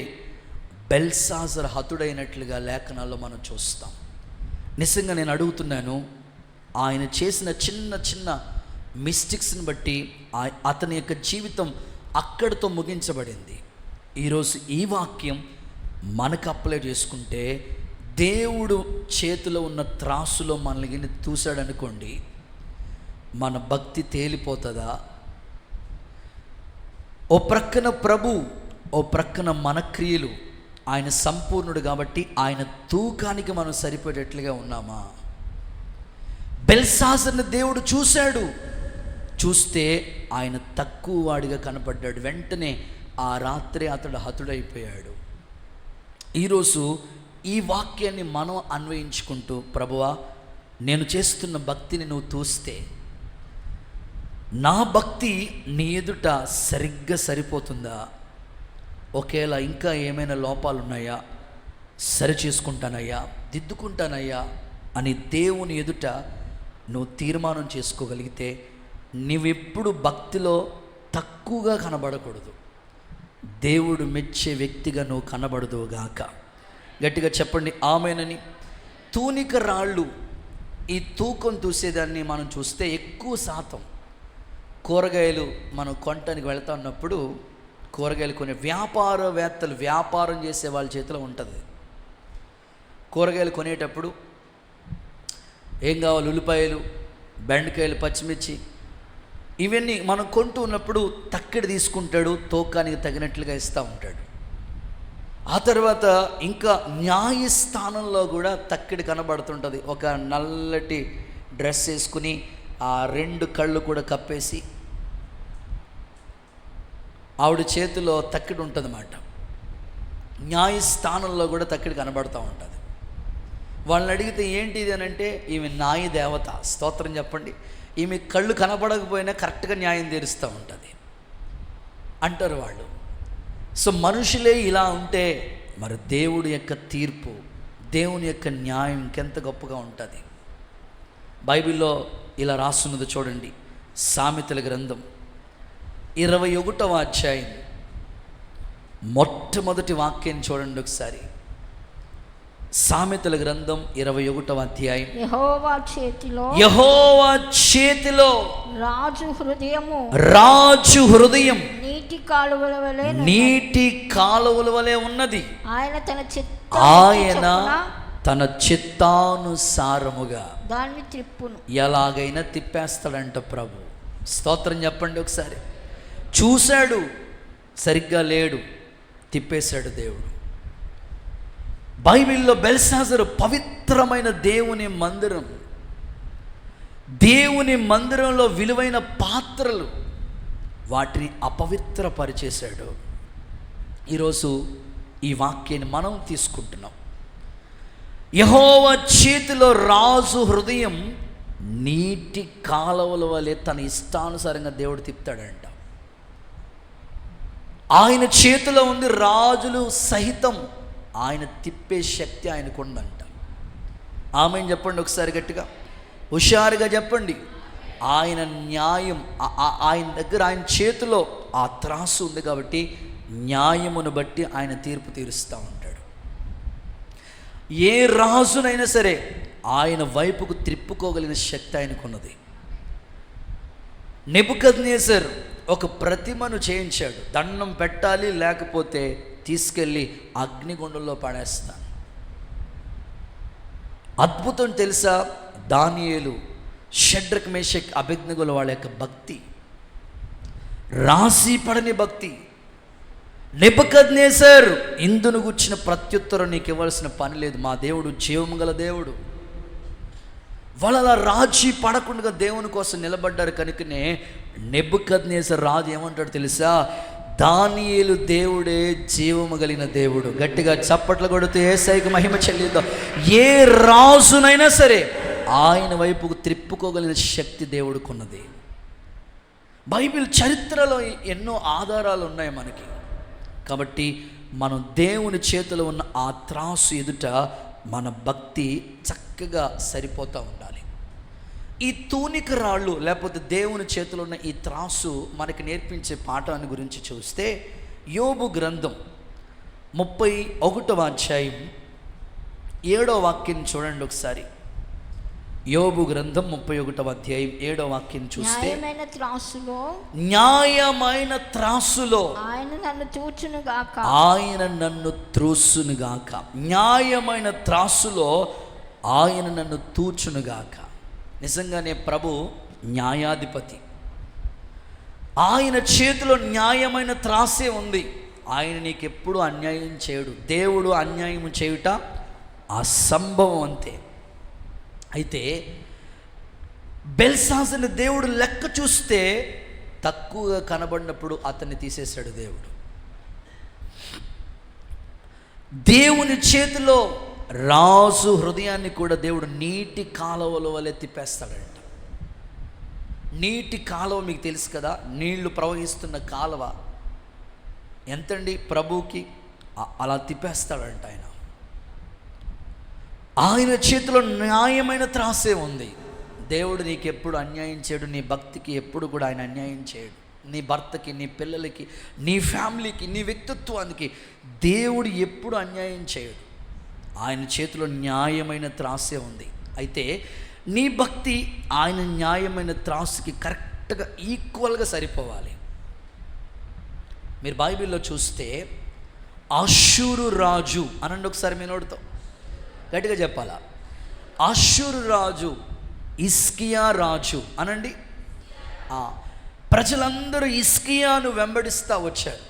బెల్షాసర్ హతుడైనట్లుగా లేఖనాల్లో మనం చూస్తాం. నిజంగా నేను అడుగుతున్నాను, ఆయన చేసిన చిన్న మిస్టేక్స్ని బట్టి అతని యొక్క జీవితం అక్కడితో ముగించబడింది. ఈరోజు ఈ వాక్యం మనకు అప్లై చేసుకుంటే, దేవుడు చేతిలో ఉన్న త్రాసులో మనల్ని చూశాడనుకోండి, మన భక్తి తేలిపోతుందా? ఓ ప్రక్కన ప్రభు, ఓ ప్రక్కన మన క్రియలు. ఆయన సంపూర్ణుడు కాబట్టి ఆయన తూకానికి మనం సరిపడేట్లుగా ఉన్నామా? బెల్షాసర్ని దేవుడు చూశాడు, చూస్తే ఆయన తక్కువ వాడిగా కనపడ్డాడు. వెంటనే ఆ రాత్రి అతడు హతుడైపోయాడు. ఈరోజు ఈ వాక్యాన్ని మనం అన్వయించుకుంటూ, ప్రభువా నేను చేస్తున్న భక్తిని నువ్వు చూస్తే, నా భక్తి నీ ఎదుట సరిగ్గా సరిపోతుందా? ఒకేళ ఇంకా ఏమైనా లోపాలు ఉన్నాయా? సరి చేసుకుంటానయ్యా, దిద్దుకుంటానయ్యా అని దేవుని ఎదుట నువ్వు తీర్మానం చేసుకోగలిగితే, నువ్వెప్పుడు భక్తిలో తక్కువగా కనబడకూడదు, దేవుడు మెచ్చే వ్యక్తిగా నువ్వు కనబడదువుగాక. గట్టిగా చెప్పండి ఆమేనని. తూనిక రాళ్ళు, ఈ తూకం చూసేదాన్ని మనం చూస్తే ఎక్కువ శాతం కూరగాయలు మనం కొనటానికి వెళ్తా ఉన్నప్పుడు, కూరగాయలు కొనే వ్యాపారవేత్తలు, వ్యాపారం చేసే వాళ్ళ చేతిలో ఉంటుంది. కూరగాయలు కొనేటప్పుడు ఏం కావాలి? ఉల్లిపాయలు, బెండకాయలు, పచ్చిమిర్చి, ఇవన్నీ మనం కొంటూ ఉన్నప్పుడు తక్కిడి తీసుకుంటాడు, తూకానికి తగినట్లుగా ఇస్తూ ఉంటాడు. ఆ తర్వాత ఇంకా న్యాయస్థానంలో కూడా తక్కిడి కనబడుతుంటుంది. ఒక నల్లటి డ్రెస్ వేసుకుని ఆ 2 కళ్ళు కూడా కప్పేసి ఆవిడ చేతిలో తక్కిడి ఉంటుందన్నమాట. న్యాయస్థానంలో కూడా తక్కిడి కనబడుతూ ఉంటుంది. వాళ్ళని అడిగితే ఏంటి ఇది అని అంటే, ఈమె న్యాయ దేవత, స్తోత్రం చెప్పండి, ఈమె కళ్ళు కనబడకపోయినా కరెక్ట్గా న్యాయం తీరుస్తూ ఉంటుంది అంటారు వాళ్ళు. సో మనుషులే ఇలా ఉంటే మరి దేవుడి యొక్క తీర్పు, దేవుని యొక్క న్యాయం ఇంకెంత గొప్పగా ఉంటుంది. బైబిల్లో ఇలా రాస్తున్నది చూడండి. సామెతల గ్రంథం 21వ అధ్యాయం మొట్టమొదటి వాక్యాన్ని చూడండి ఒకసారి. సామెతల గ్రంథం 21వ అధ్యాయం. యెహోవా చేతిలో రాజు హృదయం నీటి కాలువల వలె ఉన్నది. ఆయన తన చిత్తానుసారముగా దాన్ని త్రిప్పును. ఎలాగైనా తిప్పేస్తాడంట ప్రభు. స్తోత్రం చెప్పండి ఒకసారి. చూశాడు, సరిగ్గా లేడు, తిప్పేశాడు దేవుడు. బైబిల్లో బెల్షాసరు పవిత్రమైన దేవుని మందిరం, దేవుని మందిరంలో విలువైన పాత్రలు, వాటిని అపవిత్రపరిచేశాడు. ఈరోజు ఈ వాక్యాన్ని మనం తీసుకుంటున్నాం. యెహోవా చేతిలో రాజు హృదయం నీటి కాలువల వలె తన ఇష్టానుసారంగా దేవుడు తిప్పుతాడంట. ఆయన చేతిలో ఉంది, రాజులు సహితం ఆయన తిప్పే శక్తి ఆయనకు ఉందంట. ఆమెను చెప్పండి ఒకసారి గట్టిగా, హుషారుగా చెప్పండి. ఆయన న్యాయం, ఆయన దగ్గర, ఆయన చేతిలో ఆ త్రాసు ఉంది కాబట్టి న్యాయమును బట్టి ఆయన తీర్పు తీరుస్తూ ఉంటాడు. ఏ రాజునైనా సరే ఆయన వైపుకు త్రిప్పుకోగలిగిన శక్తి ఆయనకున్నది. నెబుకద్నెజర్ ఒక ప్రతిమను చేయించాడు, దండం పెట్టాలి లేకపోతే తీసుకెళ్ళి అగ్నిగుండంలో పడేస్తాను. అద్భుతం తెలుసా? దానియేలు, షడ్రక్, మేషక్, అబేద్నెగోల వాళ్ళ యొక్క భక్తి, రాసి పడని భక్తి. నెబుకద్నెజర్, ఇందును గుచ్చిన ప్రత్యుత్తరం నీకు ఇవ్వాల్సిన పని లేదు, మా దేవుడు జీవము గల దేవుడు. వాళ్ళు అలా రాజీ పడకుండా దేవుని కోసం నిలబడ్డారు కనుకనే నెబుకద్నెజర్ రాజు ఏమంటాడు తెలుసా? దానియేలు దేవుడే జీవము కలిగిన దేవుడు. గట్టిగా చప్పట్లు కొడుతూ యేసయ్యకు మహిమ చెల్లిద్దాం. ఏ రాజునైనా సరే ఆయన వైపుకు త్రిప్పుకోగలిగిన శక్తి దేవుడికున్నది. బైబిల్ చరిత్రలో ఎన్నో ఆధారాలు ఉన్నాయి మనకి. కాబట్టి మనం దేవుని చేతిలో ఉన్న ఆ త్రాసు ఎదుట మన భక్తి చక్కగా సరిపోతూ ఉండాలి. ఈ తూనిక రాళ్ళు లేకపోతే దేవుని చేతిలో ఉన్న ఈ త్రాసు మనకి నేర్పించే పాఠాన్ని గురించి చూస్తే యోబు గ్రంథం 31వ అధ్యాయం 7వ వాక్యం చూడండి ఒకసారి. యోబు గ్రంథం 31వ అధ్యాయం 7వ వాక్యం చూస్తే, న్యాయమైన త్రాసులో ఆయన నన్ను తూచునుగాక, ఆయన నన్ను త్రోసునుగాక. న్యాయమైన త్రాసులో ఆయన నన్ను తూచునుగాక. నిజంగానే ప్రభు న్యాయాధిపతి. ఆయన చేతిలో న్యాయమైన త్రాసే ఉంది. ఆయన నీకెప్పుడు అన్యాయం చేయడు. దేవుడు అన్యాయం చేయుట అసంభవం, అంతే. అయితే బెల్షాజర్ని దేవుడు లెక్క చూస్తే తక్కువగా కనబడినప్పుడు అతన్ని తీసేశాడు దేవుడు. దేవుని చేతిలో రాజు హృదయాన్ని కూడా దేవుడు నీటి కాలువల వలె తిప్పేస్తాడంట. నీటి కాలువ మీకు తెలుసు కదా, నీళ్లు ప్రవహిస్తున్న కాలువ ఎంతండి ప్రభువుకి, అలా తిప్పేస్తాడంట ఆయన. ఆయన చేతిలో న్యాయమైన త్రాసే ఉంది. దేవుడు నీకు ఎప్పుడు అన్యాయం చేయడు. నీ భక్తికి ఎప్పుడు కూడా ఆయన అన్యాయం చేయడు. నీ భర్తకి, నీ పిల్లలకి, నీ ఫ్యామిలీకి, నీ వ్యక్తిత్వానికి దేవుడు ఎప్పుడు అన్యాయం చేయడు. ఆయన చేతిలో న్యాయమైన త్రాసే ఉంది. అయితే నీ భక్తి ఆయన న్యాయమైన త్రాసుకి కరెక్ట్గా ఈక్వల్గా సరిపోవాలి. మీరు బైబిల్లో చూస్తే అష్షూరు రాజు అనండి ఒకసారి, మీ నోటితో గట్టిగా చెప్పాలా. అష్షూరు రాజు, హిజ్కియా రాజు అనండి. ప్రజలందరూ హిజ్కియాను వెంబడిస్తూ వచ్చారు.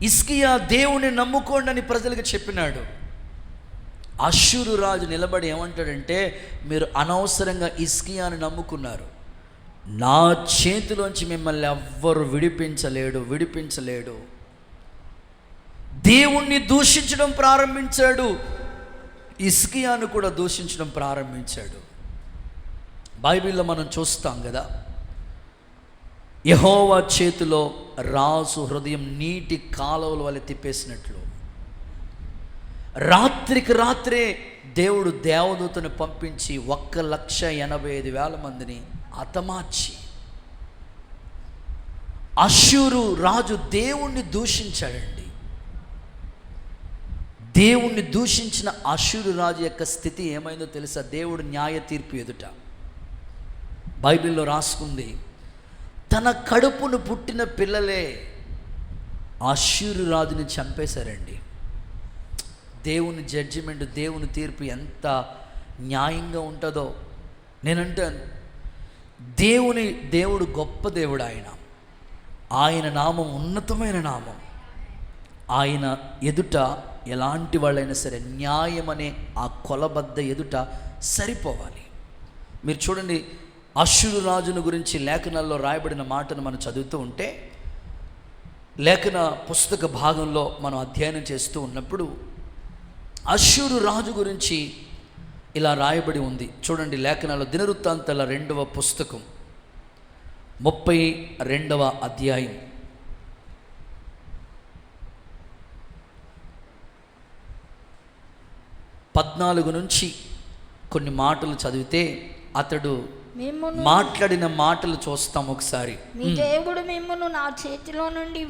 హిజ్కియా దేవుని నమ్ముకోండి అని ప్రజలకు చెప్పినాడు. అష్షూరు రాజు నిలబడి ఏమంటాడంటే, మీరు అనవసరంగా హిజ్కియాను నమ్ముకున్నారు, నా చేతిలోంచి మిమ్మల్ని ఎవ్వరు విడిపించలేడు. దేవుణ్ణి దూషించడం ప్రారంభించాడు, హిజ్కియాను కూడా దూషించడం ప్రారంభించాడు. బైబిల్లో మనం చూస్తాం కదా, యెహోవా చేతిలో రాజు హృదయం నీటి కాలువల వలె తిప్పేసినట్లు రాత్రికి రాత్రే దేవుడు దేవదూతను పంపించి 1,85,000 మందిని హతమార్చి, అష్షూరు రాజు దేవుణ్ణి దూషించాడండి. దేవుణ్ణి దూషించిన అష్షూరు రాజు యొక్క స్థితి ఏమైందో తెలుసా? దేవుడు న్యాయ తీర్పు ఎదుట బైబిల్లో రాసుకుంది, తన కడుపును పుట్టిన పిల్లలే అష్షూరు రాజుని చంపేశారండి. దేవుని జడ్జిమెంట్, దేవుని తీర్పు ఎంత న్యాయంగా ఉంటుందో నేనంటాను. దేవుడు గొప్ప దేవుడు. ఆయన నామం ఉన్నతమైన నామం. ఆయన ఎదుట ఎలాంటి వాళ్ళైనా సరే న్యాయం అనే ఆ కొలబద్ద ఎదుట సరిపోవాలి. మీరు చూడండి, అష్షూరు రాజును గురించి లేఖనాల్లో రాయబడిన మాటను మనం చదువుతూ ఉంటే, లేఖన పుస్తక భాగంలో మనం అధ్యయనం చేస్తూ ఉన్నప్పుడు అష్షూరు రాజు గురించి ఇలా రాయబడి ఉంది. చూడండి, లేఖనాల్లో దినవృత్తాంతాల 2వ పుస్తకం 32వ అధ్యాయం 14 నుంచి కొన్ని మాటలు చదివితే, అతడు మిమ్మును మాట్లాడిన మాటలు చూస్తాం ఒకసారి. మీ దేవుడు మిమ్మును నా చేతిలో నుండి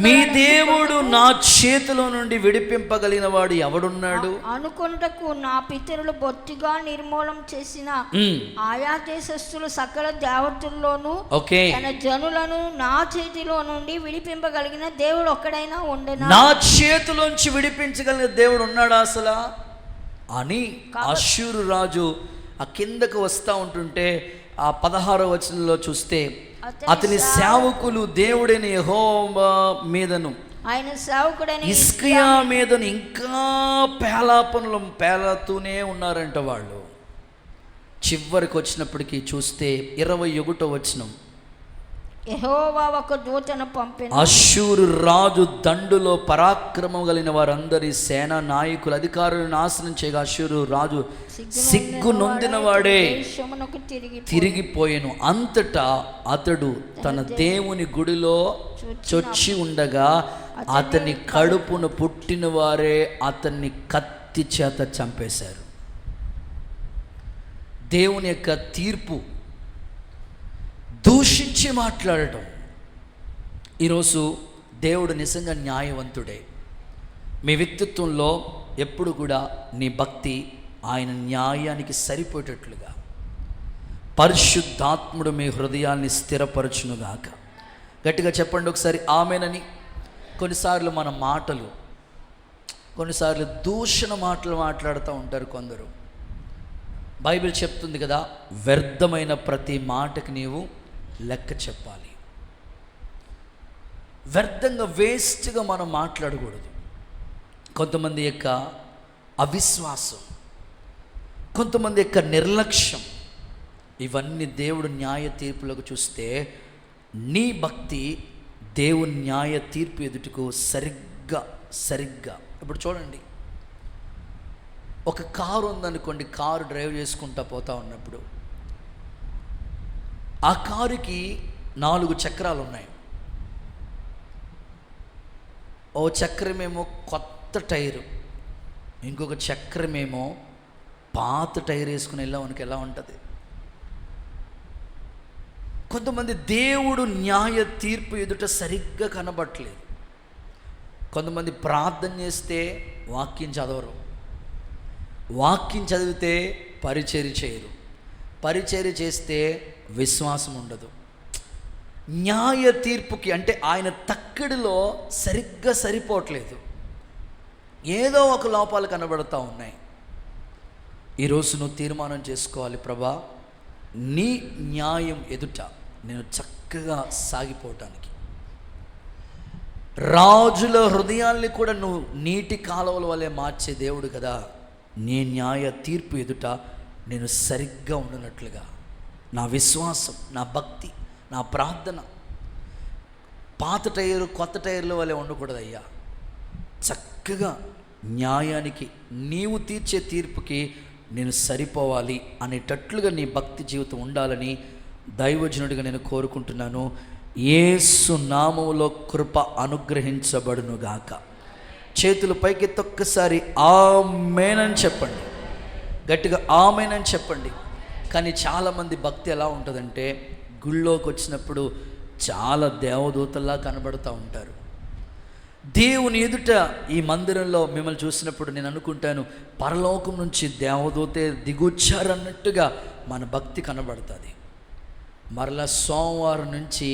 మీ దేవుడు నా చేతిలో నుండి విడిపింపగలిగిన వాడు ఎవడున్నాడు అనుకుంటకు నా పితరులు బొత్తిగా నిర్మూలం చేసిన ఆయా దేశస్థులు సకల దేవతల్లోనూ తన జనులను నా చేతిలో నుండి విడిపింపగలిగిన దేవుడు ఒక్కడైనా ఉండేనా? నా చేతిలోంచి విడిపించగలిగిన దేవుడు ఉన్నాడా అసలు అని అష్షూరు రాజు ఆ కిందకు వస్తూ ఉంటుంటే ఆ 16వ వచనంలో చూస్తే అతని సేవకులు దేవుడైన యెహోవా మీదను ఆయన సేవకుడైన హిజ్కియా మీదను ఇంకా పేలాపనలు పేలాతూనే ఉన్నారంట వాళ్ళు. చివరికి వచ్చినప్పటికీ చూస్తే 21వ వచనం, యెహోవా ఒక దూతను పంపెను. అష్షూరు రాజు దండులో పరాక్రమం కలిగిన వారందరి సేనా నాయకులు అధికారులను నాశనం చేయగా అష్షూరు రాజు సిగ్గు నొందిన వాడే తిరిగిపోయాను. అంతటా అతడు తన దేవుని గుడిలో చొచ్చి ఉండగా అతని కడుపును పుట్టిన వారే అతన్ని కత్తి చేత చంపేశారు. దేవుని యొక్క తీర్పు, దూషించి మాట్లాడటం. ఈరోజు దేవుడు నిజంగా న్యాయవంతుడే. మీ వ్యక్తిత్వంలో ఎప్పుడు కూడా నీ భక్తి ఆయన న్యాయానికి సరిపోయేటట్లుగా పరిశుద్ధాత్ముడు మీ హృదయాన్ని స్థిరపరచునుగాక. గట్టిగా చెప్పండి ఒకసారి ఆమేనని. కొన్నిసార్లు మన మాటలు, కొన్నిసార్లు దూషణ మాటలు మాట్లాడుతూ ఉంటారు కొందరు. బైబిల్ చెప్తుంది కదా, వ్యర్థమైన ప్రతి మాటకి నీవు లెక్క చెప్పాలి. వ్యర్థంగా వేస్ట్గా మనం మాట్లాడకూడదు. కొంతమంది యొక్క అవిశ్వాసం, కొంతమంది యొక్క నిర్లక్ష్యం, ఇవన్నీ దేవుడు న్యాయ తీర్పులకు చూస్తే నీ భక్తి దేవుని న్యాయ తీర్పు ఎదుటకు సరిగ్గా ఇప్పుడు చూడండి, ఒక కారు ఉందనుకోండి, కారు డ్రైవ్ చేసుకుంటూ పోతూ ఉన్నప్పుడు ఆ కారుకి 4 చక్రాలు ఉన్నాయి. ఓ చక్రమేమో కొత్త టైరు, ఇంకొక చక్రమేమో పాత టైర్ వేసుకుని వెళ్ళామనికి ఎలా ఉంటుంది? కొంతమంది దేవుడు న్యాయ తీర్పు ఎదుట సరిగ్గా కనబట్టలేదు. కొంతమంది ప్రార్థన చేస్తే వాక్యం చదవరు, వాక్యం చదివితే పరిచర్య చేయరు, పరిచర్య చేస్తే విశ్వాసం ఉండదు. న్యాయ తీర్పుకి అంటే ఆయన తక్కిడిలో సరిగ్గా సరిపోవట్లేదు. ఏదో ఒక లోపాలు కనబడుతూ ఉన్నాయి. ఈరోజు నువ్వు తీర్మానం చేసుకోవాలి, ప్రభా నీ న్యాయం ఎదుట నేను చక్కగా సాగిపోవటానికి. రాజుల హృదయాల్ని కూడా నువ్వు నీటి కాలువల వలె మార్చే దేవుడు కదా. నీ న్యాయ తీర్పు ఎదుట నేను సరిగ్గా ఉండనట్లుగా నా విశ్వాసం, నా భక్తి, నా ప్రార్థన పాత టైరు కొత్త టైర్ల వలె ఉండకూడదయ్యా. చక్కగా న్యాయానికి, నీవు తీర్చే తీర్పుకి నేను సరిపోవాలి అనేటట్లుగా నీ భక్తి జీవితం ఉండాలని దైవజనుడిగా నేను కోరుకుంటున్నాను. యేసు నామములో కృప అనుగ్రహించబడునుగాక. చేతులు పైకెత్తి ఒక్కసారి ఆమేనని చెప్పండి, గట్టిగా ఆమేనని చెప్పండి. కానీ చాలామంది భక్తి ఎలా ఉంటుందంటే, గుళ్ళోకి వచ్చినప్పుడు చాలా దేవదూతల్లా కనబడుతూ ఉంటారు. దేవుని ఎదుట ఈ మందిరంలో మిమ్మల్ని చూసినప్పుడు నేను అనుకుంటాను, పరలోకం నుంచి దేవదూతే దిగొచ్చారన్నట్టుగా మన భక్తి కనబడుతుంది. మరలా సోమవారం నుంచి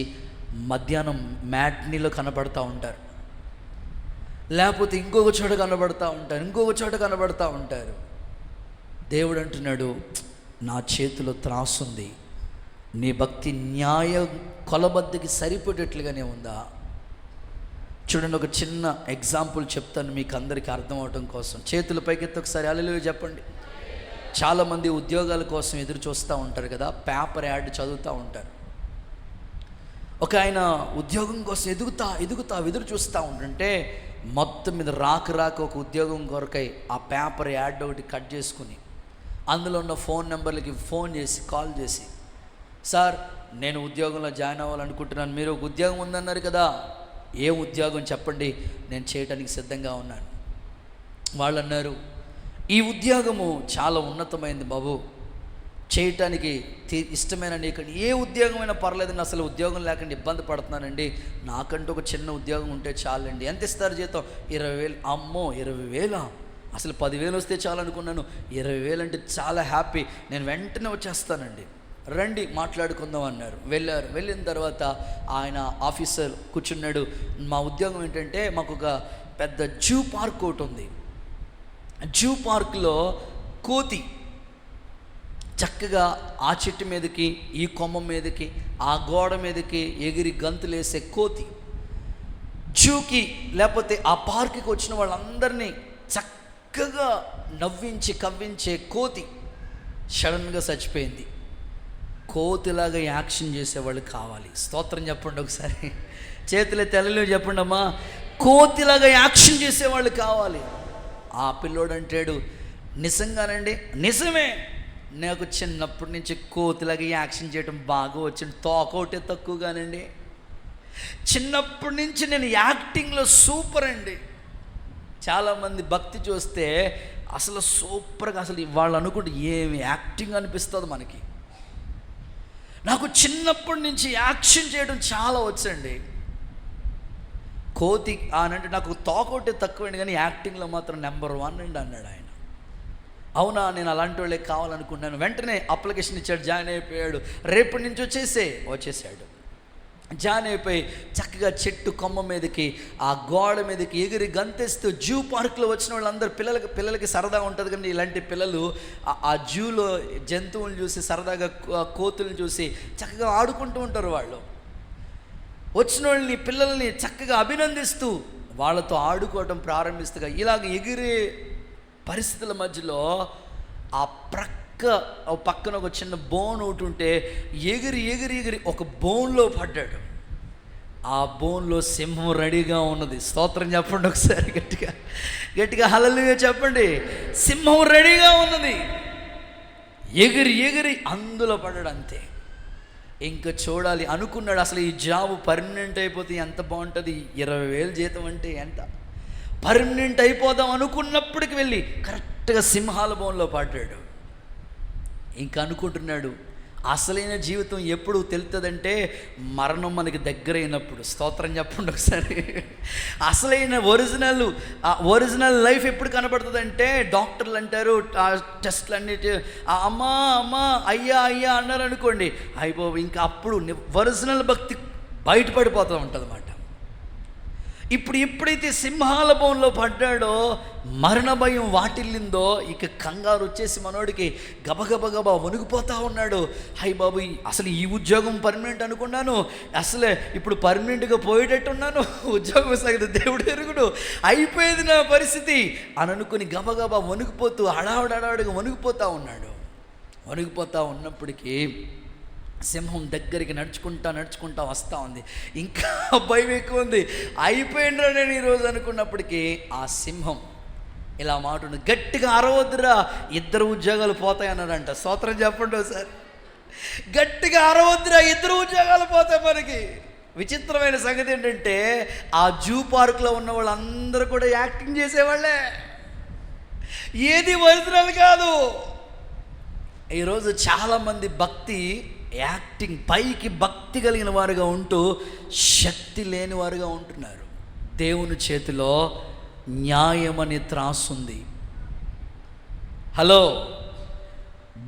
మధ్యాహ్నం మ్యాట్నీలో కనబడుతూ ఉంటారు, లేకపోతే ఇంకొక చోట కనబడుతూ ఉంటారు, ఇంకొక చోట కనబడుతూ ఉంటారు. దేవుడు అంటున్నాడు, నా చేతిలో త్రాసుంది, నీ భక్తి న్యాయ కొలబద్దకి సరిపోయేటట్లుగానే ఉందా? చూడండి, ఒక చిన్న ఎగ్జాంపుల్ చెప్తాను మీకు అందరికీ అర్థం అవడం కోసం. చేతుల పైకెత్తి ఒకసారి హల్లెలూయా చెప్పండి. చాలామంది ఉద్యోగాల కోసం ఎదురు చూస్తూ ఉంటారు కదా, పేపర్ యాడ్ చదువుతూ ఉంటారు. ఒక ఆయన ఉద్యోగం కోసం ఎదుగుతా ఎదురు చూస్తూ ఉంటుంటే మొత్తం మీద రాక ఒక ఉద్యోగం కొరకై ఆ పేపర్ యాడ్ ఒకటి కట్ చేసుకుని అందులో ఉన్న ఫోన్ నెంబర్లకి ఫోన్ చేసి కాల్ చేసి, సార్ నేను ఉద్యోగంలో జాయిన్ అవ్వాలనుకుంటున్నాను, మీరు ఒక ఉద్యోగం ఉందన్నారు కదా, ఏ ఉద్యోగం చెప్పండి, నేను చేయడానికి సిద్ధంగా ఉన్నాను. వాళ్ళు అన్నారు, ఈ ఉద్యోగము చాలా ఉన్నతమైంది బాబు, చేయటానికి ఇష్టమేనండి. ఇక్కడ ఏ ఉద్యోగమైనా పర్లేదండి, అసలు ఉద్యోగం లేకుండా ఇబ్బంది పడుతున్నానండి, నాకంటూ ఒక చిన్న ఉద్యోగం ఉంటే చాలండి. ఎంత ఇస్తారు జీతం? 20,000. అమ్మో 20,000? అసలు 10,000 వస్తే చాలు అనుకున్నాను. 20,000 అంటే చాలా హ్యాపీ, నేను వెంటనే వచ్చేస్తానండి, రండి మాట్లాడుకుందాం అన్నారు. వెళ్ళారు. వెళ్ళిన తర్వాత ఆయన ఆఫీసర్ కూర్చున్నాడు. మా ఉద్యోగం ఏంటంటే మాకు ఒక పెద్ద జూ పార్క్ ఒకటి ఉంది. జూ పార్క్లో కోతి చక్కగా ఆ చెట్టు మీదకి, ఈ కొమ్మ మీదకి, ఆ గోడ మీదకి ఎగిరి గంతులేసే కోతి, జూకి లేకపోతే ఆ పార్క్కి వచ్చిన వాళ్ళందరినీ చక్కగా నవ్వించి కవ్వించే కోతి సడన్గా చచ్చిపోయింది. కోతిలాగా యాక్షన్ చేసేవాళ్ళు కావాలి. స్తోత్రం చెప్పండి ఒకసారి, చేతులే తెల్లలు చెప్పండి అమ్మా. కోతిలాగా యాక్షన్ చేసేవాళ్ళు కావాలి. ఆ పిల్లోడు అంటాడు, నిజంగానండి? నిజమే, నాకు చిన్నప్పటి నుంచి కోతిలాగా యాక్షన్ చేయడం బాగా వచ్చింది, తోకౌటే తక్కువగానండి. చిన్నప్పటి నుంచి నేను యాక్టింగ్లో సూపర్ అండి. చాలామంది భక్తి చూస్తే అసలు సూపర్గా, అసలు వాళ్ళు అనుకుంటే ఏమి యాక్టింగ్ అనిపిస్తుంది మనకి. నాకు చిన్నప్పటి నుంచి యాక్షన్ చేయడం చాలా వచ్చండి. కోతి అనంటే నాకు తోకౌటే తక్కువండి, కానీ యాక్టింగ్లో మాత్రం నెంబర్ 1 అండి అన్నాడు ఆయన. అవునా, నేను అలాంటి వాళ్ళే కావాలనుకున్నాను. వెంటనే అప్లికేషన్ ఇచ్చాడు, జాయిన్ అయిపోయాడు. రేపటి నుంచి వచ్చేసాడు. జాయిన్ అయిపోయి చక్కగా చెట్టు కొమ్మ మీదకి, ఆ గోడ మీదకి ఎగిరి గంతేస్తూ, జూ పార్క్లో వచ్చిన వాళ్ళందరూ పిల్లలకి సరదా ఉంటుంది కానీ ఇలాంటి పిల్లలు ఆ జూలో జంతువులను చూసి సరదాగా కోతులను చూసి చక్కగా ఆడుకుంటూ ఉంటారు. వాళ్ళు వచ్చిన వాళ్ళని, పిల్లల్ని చక్కగా అభినందిస్తూ వాళ్ళతో ఆడుకోవడం ప్రారంభిస్తూగా ఇలాగ ఎగిరే పరిస్థితుల మధ్యలో ఆ పక్కన ఒక చిన్న బోన్ ఒకటి ఉంటే ఎగిరి ఒక బోన్లో పడ్డాడు. ఆ బోన్లో సింహం రెడీగా ఉన్నది. స్తోత్రం చెప్పండి ఒకసారి, గట్టిగా హల్లెలూయా చెప్పండి. సింహం రెడీగా ఉన్నది. ఎగిరి అందులో పడ్డాడు. అంతే, ఇంకా చూడాలి అనుకున్నాడు. అసలు ఈ జాబ్ పర్మనెంట్ అయిపోతే ఎంత బాగుంటుంది, 20,000 జీతం అంటే ఎంత, పర్మనెంట్ అయిపోదాం అనుకున్నప్పటికి వెళ్ళి కరెక్ట్గా సింహాల బోన్లో పడ్డాడు. ఇంకా అనుకుంటున్నాడు, అసలైన జీవితం ఎప్పుడు తెలుస్తుందంటే మరణం మనకి దగ్గరైనప్పుడు. స్తోత్రం చెప్పండి ఒకసారి. అసలైన ఒరిజినల్ లైఫ్ ఎప్పుడు కనబడుతుందంటే, డాక్టర్లు అంటారు ఆ టెస్ట్లు అన్నిటి అమ్మా అయ్యా అన్నారు అనుకోండి, అయిపోయి ఇంకా అప్పుడు ఒరిజినల్ భక్తి బయటపడిపోతూ ఉంటుంది అన్నమాట. ఎప్పుడైతే సింహాల బోన్లో పడ్డాడో, మరణ భయం వాటిల్లిందో, ఇక కంగారు వచ్చేసి మనోడికి గబగబా వణిగిపోతూ ఉన్నాడు. హై బాబు, అసలు ఈ ఉద్యోగం పర్మనెంట్ అనుకున్నాను, అసలే ఇప్పుడు పర్మనెంట్గా పోయేటట్టున్నాను, ఉద్యోగం సంగతి దేవుడు ఎరుగుడు, అయిపోయేది నా పరిస్థితి అని అనుకుని గబగబా వణిగిపోతూ హడావుడిగా వణిగిపోతూ ఉన్నాడు. వణిగిపోతూ ఉన్నప్పటికీ సింహం దగ్గరికి నడుచుకుంటా వస్తూ ఉంది. ఇంకా భయం ఎక్కువ ఉంది. అయిపోయిండ్రా నేను ఈరోజు అనుకున్నప్పటికీ ఆ సింహం ఇలా మాట్లాడు, గట్టిగా అరవద్దురా, 2 ఉద్యోగాలు పోతాయన్నాడంట. స్తోత్రం చెప్పండి ఒకసారి. గట్టిగా అరవద్దురా, 2 ఉద్యోగాలు పోతాయి మనకి. విచిత్రమైన సంగతి ఏంటంటే, ఆ జూ పార్క్లో ఉన్న వాళ్ళందరూ కూడా యాక్టింగ్ చేసేవాళ్ళే, ఏది ఒరిజినల్ కాదు. ఈరోజు చాలామంది భక్తి యాక్టింగ్, పైకి భక్తి కలిగిన వారుగా ఉంటూ శక్తి లేని వారుగా ఉంటున్నారు. దేవుని చేతిలో న్యాయం అనే త్రాసు ఉంది. హలో,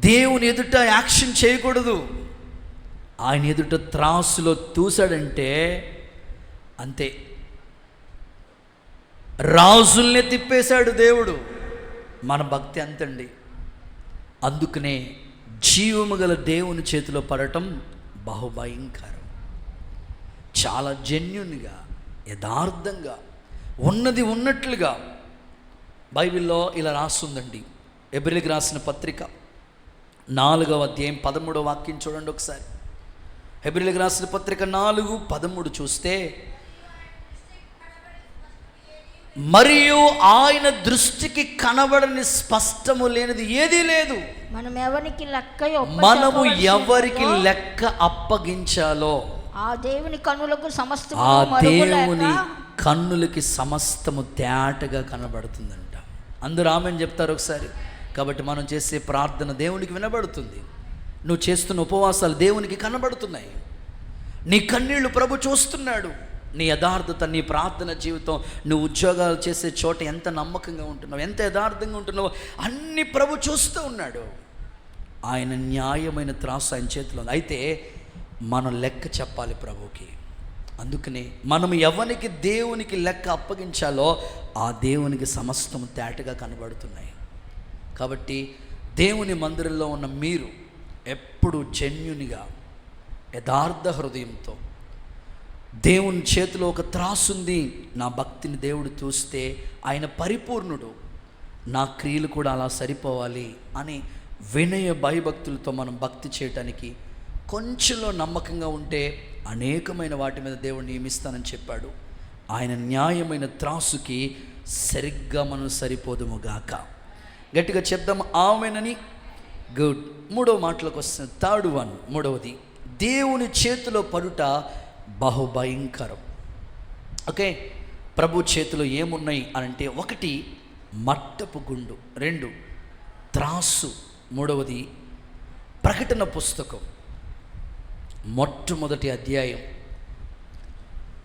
దేవుని ఎదుట యాక్షన్ చేయకూడదు. ఆయన ఎదుట త్రాసులో తూసాడంటే అంతే, రాజుల్ని తిప్పేశాడు దేవుడు. మన భక్తి అంతండి. అందుకనే జీవము గల దేవుని చేతిలో పడటం బహుభయంకరం. చాలా జెన్యున్గా, యథార్థంగా, ఉన్నది ఉన్నట్లుగా బైబిల్లో ఇలా రాస్తుందండి. హెబ్రీయులకు రాసిన పత్రిక 4వ అధ్యాయం 13వ వాక్యం చూడండి ఒకసారి. హెబ్రీయులకు రాసిన పత్రిక 4:13 చూస్తే, మరియు ఆయన దృష్టికి కనబడని స్పష్టము లేనిది ఏదీ లేదు. మనము ఎవరికి లెక్క అప్పగించాలో ఆ దేవుని కన్నులకి సమస్తము తేటగా కనబడుతుందంట. అందరూ ఆమేన్ చెప్తారు ఒకసారి. కాబట్టి మనం చేసే ప్రార్థన దేవునికి వినబడుతుంది. నువ్వు చేస్తున్న ఉపవాసాలు దేవునికి కనబడుతున్నాయి. నీ కన్నీళ్లు ప్రభు చూస్తున్నాడు. నీ యథార్థత, నీ ప్రార్థన జీవితం, నువ్వు ఉద్యోగాలు చేసే చోట ఎంత నమ్మకంగా ఉంటున్నావు, ఎంత యథార్థంగా ఉంటున్నావో అన్ని ప్రభు చూస్తూ ఉన్నాడు. ఆయన న్యాయమైన త్రాసు ఆయన చేతిలో ఉంది. అయితే మనం లెక్క చెప్పాలి ప్రభుకి. అందుకని మనం ఎవరికి దేవునికి లెక్క అప్పగించాలో ఆ దేవునికి సమస్తం తేటగా కనబడుతున్నాయి. కాబట్టి దేవుని మందిరంలో ఉన్న మీరు ఎప్పుడు జెన్యునిగా, యథార్థ హృదయంతో, దేవుని చేతిలో ఒక త్రాసుంది, నా భక్తిని దేవుడు చూస్తే ఆయన పరిపూర్ణుడు, నా క్రియలు కూడా అలా సరిపోవాలి అని వినయ భయభక్తులతో మనం భక్తి చేయటానికి కొంచెంలో నమ్మకంగా ఉంటే అనేకమైన వాటి మీద దేవుడు నియమిస్తానని చెప్పాడు. ఆయన న్యాయమైన త్రాసుకి సరిగ్గా మనం సరిపోదుముగాక. గట్టిగా చెప్దాం ఆమెనని. గుడ్. మూడవ మాటలోకి వస్తుంది. థర్డ్ వన్, మూడవది, దేవుని చేతిలో పడుట బహుభయంకరం. ఓకే, ప్రభు చేతిలో ఏమున్నాయి అని అంటే, ఒకటి మట్టపు గుండు, రెండు త్రాసు, మూడవది ప్రకటన పుస్తకం మొట్టమొదటి అధ్యాయం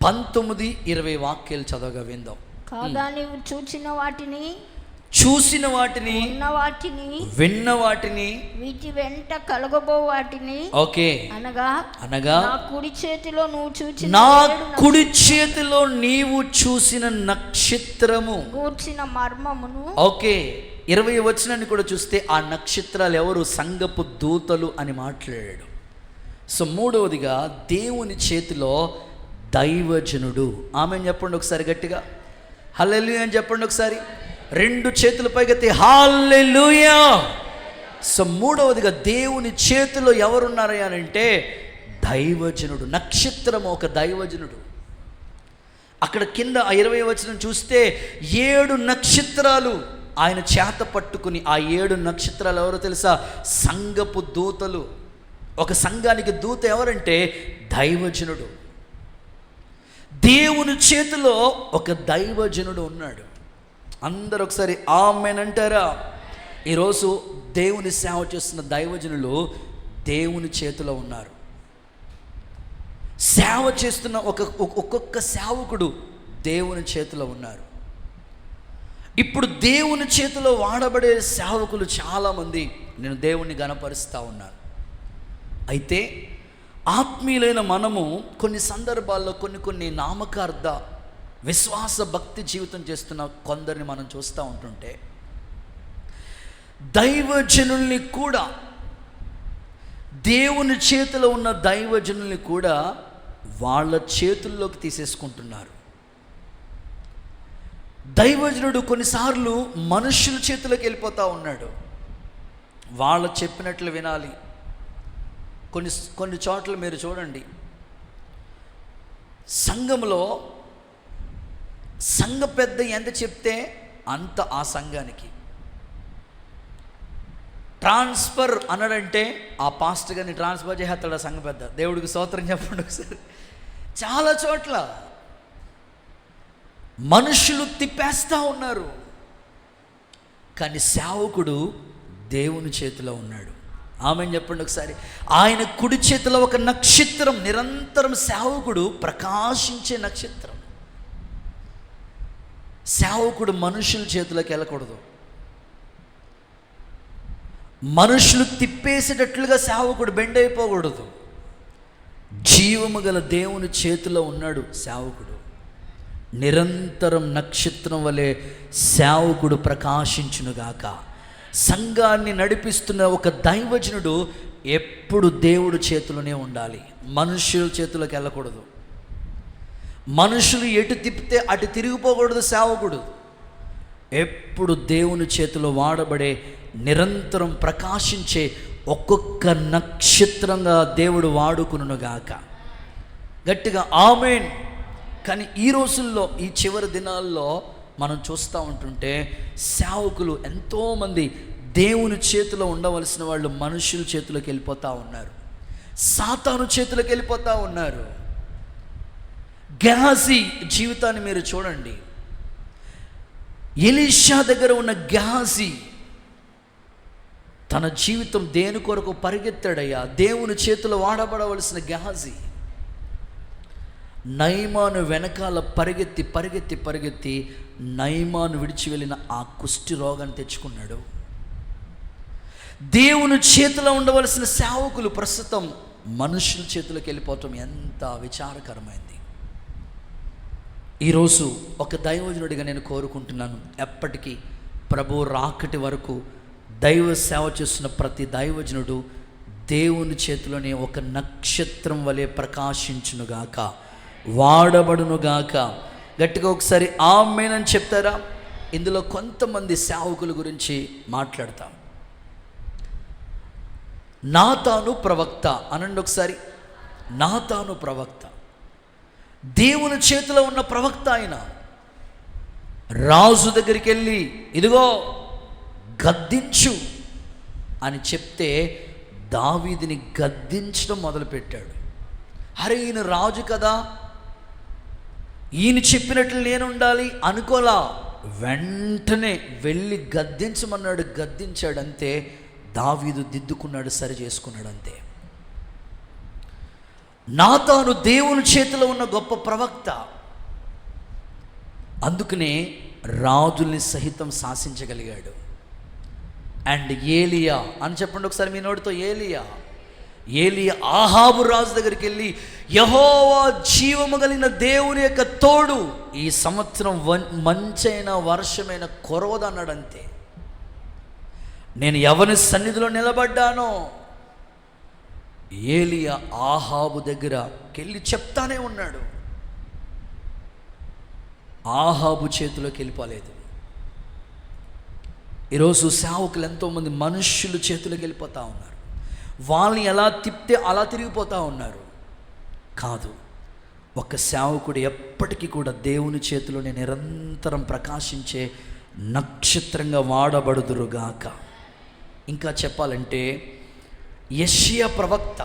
19-20 వాక్యాలు చదవగా విందాం. కాగా నీవు చూసిన వాటిని, విన్న వాటిని, వీటి వెంట కలగబో వాటిని, ఓకే, అనగా నా కుడి చేతిలో నువ్వు చూసిన, నా కుడి చేతిలో నీవు చూసిన నక్షత్రము గూర్చిన మర్మమును, ఓకే, 20 వచనాన్ని కూడా చూస్తే ఆ నక్షత్రాలు ఎవరు? సంఘపు దూతలు అని మాట్లాడాడు. సో మూడవదిగా దేవుని చేతిలో దైవజనుడు. ఆమె చెప్పండి ఒకసారి గట్టిగా, హల్లెలూయా అని చెప్పండి ఒకసారి, రెండు చేతుల పైకెత్తి హల్లెలూయా. సో మూడవదిగా దేవుని చేతిలో ఎవరున్నారు అని అంటే దైవజనుడు. నక్షత్రము ఒక దైవజనుడు. అక్కడ కింద 20 వచనం చూస్తే 7 నక్షత్రాలు ఆయన చేత పట్టుకుని, ఆ 7 నక్షత్రాలు ఎవరో తెలుసా? సంఘపు దూతలు. ఒక సంఘానికి దూత ఎవరంటే దైవజనుడు. దేవుని చేతిలో ఒక దైవజనుడు ఉన్నాడు. అందరూ ఒకసారి ఆమేన్ అంటారా? ఈరోజు దేవుని సేవ చేస్తున్న దైవజనులు దేవుని చేతిలో ఉన్నారు. సేవ చేస్తున్న ఒక్కొక్క సేవకుడు దేవుని చేతిలో ఉన్నారు. ఇప్పుడు దేవుని చేతిలో వాడబడే సేవకులు చాలామంది నేను దేవుణ్ణి గణపరుస్తూ ఉన్నాను. అయితే ఆత్మీయులైన మనము కొన్ని సందర్భాల్లో కొన్ని నామకార్థ విశ్వాస భక్తి జీవితం చేస్తున్న కొందరిని మనం చూస్తూ ఉంటుంటే, దైవజనుల్ని కూడా, దేవుని చేతిలో ఉన్న దైవజనుల్ని కూడా వాళ్ళ చేతుల్లోకి తీసేసుకుంటున్నారు. దైవజనుడు కొన్నిసార్లు మనుషుల చేతిలోకి వెళ్ళిపోతూ ఉన్నాడు. వాళ్ళు చెప్పినట్లు వినాలి. కొన్ని చోట్ల మీరు చూడండి, సంఘంలో సంఘ పెద్ద ఎంత చెప్తే అంత ఆ సంఘానికి. ట్రాన్స్ఫర్ అన్నాడంటే ఆ పాస్టర్ గారిని ట్రాన్స్ఫర్ చేస్తాడు ఆ సంఘ పెద్ద. దేవుడికి స్తోత్రం చెప్పండి ఒకసారి. చాలా చోట్ల మనుషులు తిప్పేస్తూ ఉన్నారు, కానీ సేవకుడు దేవుని చేతిలో ఉన్నాడు. ఆమెను చెప్పండి ఒకసారి. ఆయన కుడి చేతిలో ఒక నక్షత్రం, నిరంతరం సేవకుడు ప్రకాశించే నక్షత్రం. సేవకుడు మనుషుల చేతిలోకి వెళ్ళకూడదు. మనుషులు తిప్పేసేటట్లుగా సేవకుడు బెండ్ అయిపోకూడదు. జీవము గల దేవుని చేతిలో ఉన్నాడు సేవకుడు. నిరంతరం నక్షత్రం వలె సేవకుడు ప్రకాశించునుగాక. సంఘాన్ని నడిపిస్తున్న ఒక దైవజనుడు ఎప్పుడు దేవుడు చేతిలోనే ఉండాలి, మనుషుల చేతిలోకి వెళ్ళకూడదు. మనుషులు ఎటు తిప్పితే అటు తిరిగిపోకూడదు సేవకుడు. ఎప్పుడు దేవుని చేతిలో వాడబడే, నిరంతరం ప్రకాశించే ఒక్కొక్క నక్షత్రంగా దేవుడు వాడుకునుగాక. గట్టిగా ఆమేన్. కానీ ఈ రోజుల్లో, ఈ చివరి దినాల్లో మనం చూస్తూ ఉంటుంటే సేవకులు ఎంతోమంది దేవుని చేతిలో ఉండవలసిన వాళ్ళు మనుషుల చేతిలోకి వెళ్ళిపోతూ ఉన్నారు, సాతాను చేతిలోకి వెళ్ళిపోతూ ఉన్నారు. గెహాజీ జీవితాన్ని మీరు చూడండి. ఎలీషా దగ్గర ఉన్న గెహాజీ తన జీవితం దేని కొరకు పరిగెత్తాడయ్యా? దేవుని చేతిలో వాడబడవలసిన గెహాజీ నయమాను వెనకాల పరిగెత్తి పరిగెత్తి పరిగెత్తి నయమాను విడిచి వెళ్ళిన ఆ కుష్టి రోగాన్ని తెచ్చుకున్నాడు. దేవుని చేతిలో ఉండవలసిన సేవకులు ప్రస్తుతం మనుషుల చేతిలోకి వెళ్ళిపోవటం ఎంత విచారకరమైంది. ఈరోజు ఒక దైవజనుడిగా నేను కోరుకుంటున్నాను, ఎప్పటికీ ప్రభు రాకటి వరకు దైవ సేవ చేస్తున్న ప్రతి దైవజనుడు దేవుని చేతిలోనే ఒక నక్షత్రం వలె ప్రకాశించునుగాక, వాడబడునుగాక. గట్టిగా ఒకసారి ఆమేన్ అని చెప్తారా? ఇందులో కొంతమంది సేవకుల గురించి మాట్లాడతాం. నాతాను ప్రవక్త అనండి ఒకసారి. నాతాను ప్రవక్త దేవుని చేతిలో ఉన్న ప్రవక్త. ఆయన రాజు దగ్గరికి వెళ్ళి ఇదిగో గద్దించు అని చెప్తే దావీదుని గద్దించడం మొదలుపెట్టాడు. అరే ఈయన రాజు కదా, ఈయన చెప్పినట్లు నేను ఉండాలి అనుకోలా. వెంటనే వెళ్ళి గద్దించమన్నాడు, గద్దించాడంతే. దావీదు దిద్దుకున్నాడు, సరి చేసుకున్నాడు అంతే. నాతాను దేవుని చేతిలో ఉన్న గొప్ప ప్రవక్త. అందుకనే రాజుల్ని సహితం శాసించగలిగాడు. అండ్ ఏలియా అని చెప్పండి ఒకసారి మీ నోటితో. ఏలియా ఆహాబు రాజు దగ్గరికి వెళ్ళి యెహోవా జీవము కలిగిన దేవుని యొక్క తోడు ఈ సంవత్సరం మంచైన వర్షమైన కురవదన్నాడంతే. నేను ఎవరి సన్నిధిలో నిలబడ్డానో ఏలియా ఆహాబు దగ్గరకి వెళ్ళి చెప్తానే ఉన్నాడు. ఆహాబు చేతిలోకి వెళ్ళిపోలేదు. ఈరోజు సేవకులు ఎంతోమంది మనుష్యుల చేతులకు వెళ్ళిపోతూ ఉన్నారు. వాళ్ళని ఎలా తిప్పితే అలా తిరిగిపోతూ ఉన్నారు. కాదు, ఒక సేవకుడు ఎప్పటికీ కూడా దేవుని చేతిలోనే నిరంతరం ప్రకాశించే నక్షత్రంగా వాడబడుదురుగాక. ఇంకా చెప్పాలంటే యెషయా ప్రవక్త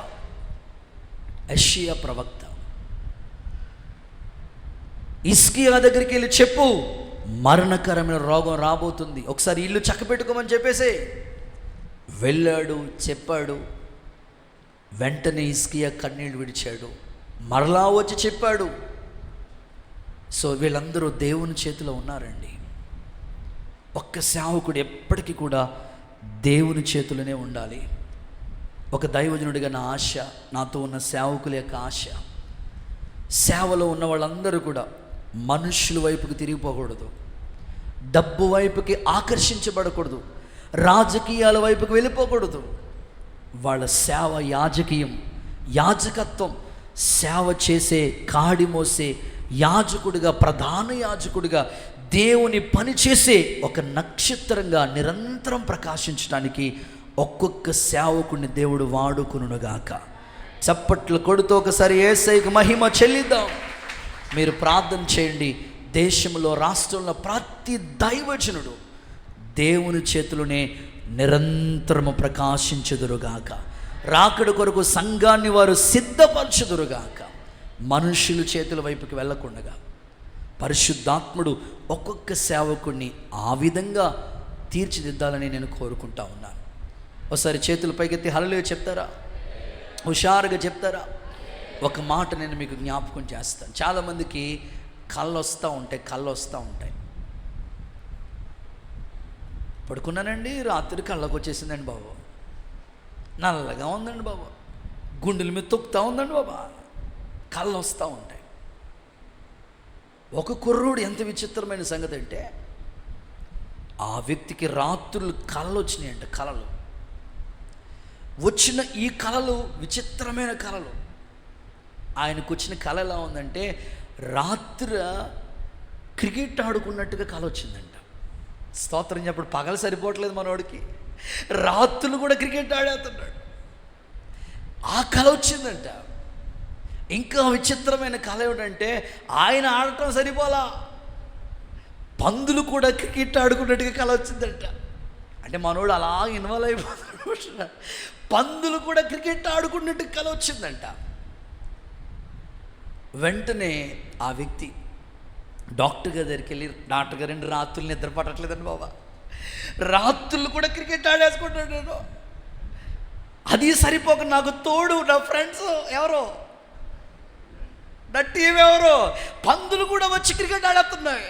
హిజ్కియా దగ్గరికి వెళ్ళి చెప్పు, మరణకరమైన రోగం రాబోతుంది, ఒకసారి ఇల్లు చక్కబెట్టుకోమని చెప్పేసి వెళ్ళాడు, చెప్పాడు. వెంటనే హిజ్కియా కన్నీళ్ళు విడిచాడు, మరలా వచ్చి చెప్పాడు. సో వీళ్ళందరూ దేవుని చేతిలో ఉన్నారండి. ఒక్క సేవకుడు ఎప్పటికీ కూడా దేవుని చేతిలోనే ఉండాలి. ఒక దైవజనుడిగా నా ఆశ, నాతో ఉన్న సేవకుల యొక్క ఆశ, సేవలో ఉన్న వాళ్ళందరూ కూడా మనుషుల వైపుకి తిరిగిపోకూడదు, డబ్బు వైపుకి ఆకర్షించబడకూడదు, రాజకీయాల వైపుకి వెళ్ళిపోకూడదు. వాళ్ళ సేవ యాజకత్వం, సేవ చేసే కాడి మోసే యాజకుడిగా, ప్రధాన యాజకుడిగా దేవుని పని చేసే ఒక నక్షత్రంగా నిరంతరం ప్రకాశించడానికి ఒక్కొక్క సేవకుడిని దేవుడు వాడుకునుగాక. చప్పట్లు కొడుతూ ఒకసారి యేసయ్యకు మహిమ చెల్లిద్దాం. మీరు ప్రార్థన చేయండి. దేశంలో, రాష్ట్రంలో ప్రతి దైవజనుడు దేవుని చేతిలోనే నిరంతరము ప్రకాశించుదురుగాక. రాకడ కొరకు సంఘాన్ని వారు సిద్ధపరచుదురుగాక. మనుషుల చేతుల వైపుకి వెళ్ళకుండగా పరిశుద్ధాత్ముడు ఒక్కొక్క సేవకుడిని ఆ విధంగా తీర్చిదిద్దాలని నేను కోరుకుంటా ఉన్నాను. ఒకసారి చేతులు పైకెత్తి హల్లెలూయా చెప్తారా? హుషారుగా చెప్తారా? ఒక మాట నేను మీకు జ్ఞాపకం చేస్తాను. చాలామందికి కళ్ళు వస్తూ ఉంటాయి. పడుకున్నానండి, రాత్రి కళ్ళకు వచ్చేసిందండి బాబు, నల్లగా ఉందండి బాబు, గుండెల మీద తొక్కుతూ ఉందండి బాబా, కళ్ళు వస్తూ ఉంటాయి. ఒక కుర్రుడు ఎంత విచిత్రమైన సంగతి అంటే, ఆ వ్యక్తికి రాత్రులు కళలు వచ్చినాయంట. కళలు వచ్చిన ఈ కళలు విచిత్రమైన కళలు. ఆయనకు వచ్చిన కళ ఎలా ఉందంటే, రాత్రి క్రికెట్ ఆడుకున్నట్టుగా కళ వచ్చిందంట. స్తోత్రం చెప్పడు. పగలు సరిపోవట్లేదు మనోడికి, రాత్రులు కూడా క్రికెట్ ఆడేస్తున్నాడు. ఆ కళ వచ్చిందంట. ఇంకా విచిత్రమైన కళ ఏమిటంటే, ఆయన ఆడటం సరిపోలా, పందులు కూడా క్రికెట్ ఆడుకున్నట్టుగా కళ వచ్చిందంట. అంటే మనోడు అలా ఇన్వాల్వ్ అయిపోతాడు. పందులు కూడా క్రికెట్ ఆడుకున్నట్టు కళ వచ్చిందంట. వెంటనే ఆ వ్యక్తి డాక్టర్ గారి దగ్గరికి వెళ్ళి, డాక్టర్ గారు, 2 రాత్రులు నిద్ర పట్టట్లేదండి బాబా, రాత్రులు కూడా క్రికెట్ ఆడేసుకుంటాను నేను. అది సరిపోక నాకు తోడు నా ఫ్రెండ్స్ ఎవరో, నా టీం ఎవరో, పందులు కూడా వచ్చి క్రికెట్ ఆడుతున్నాయి.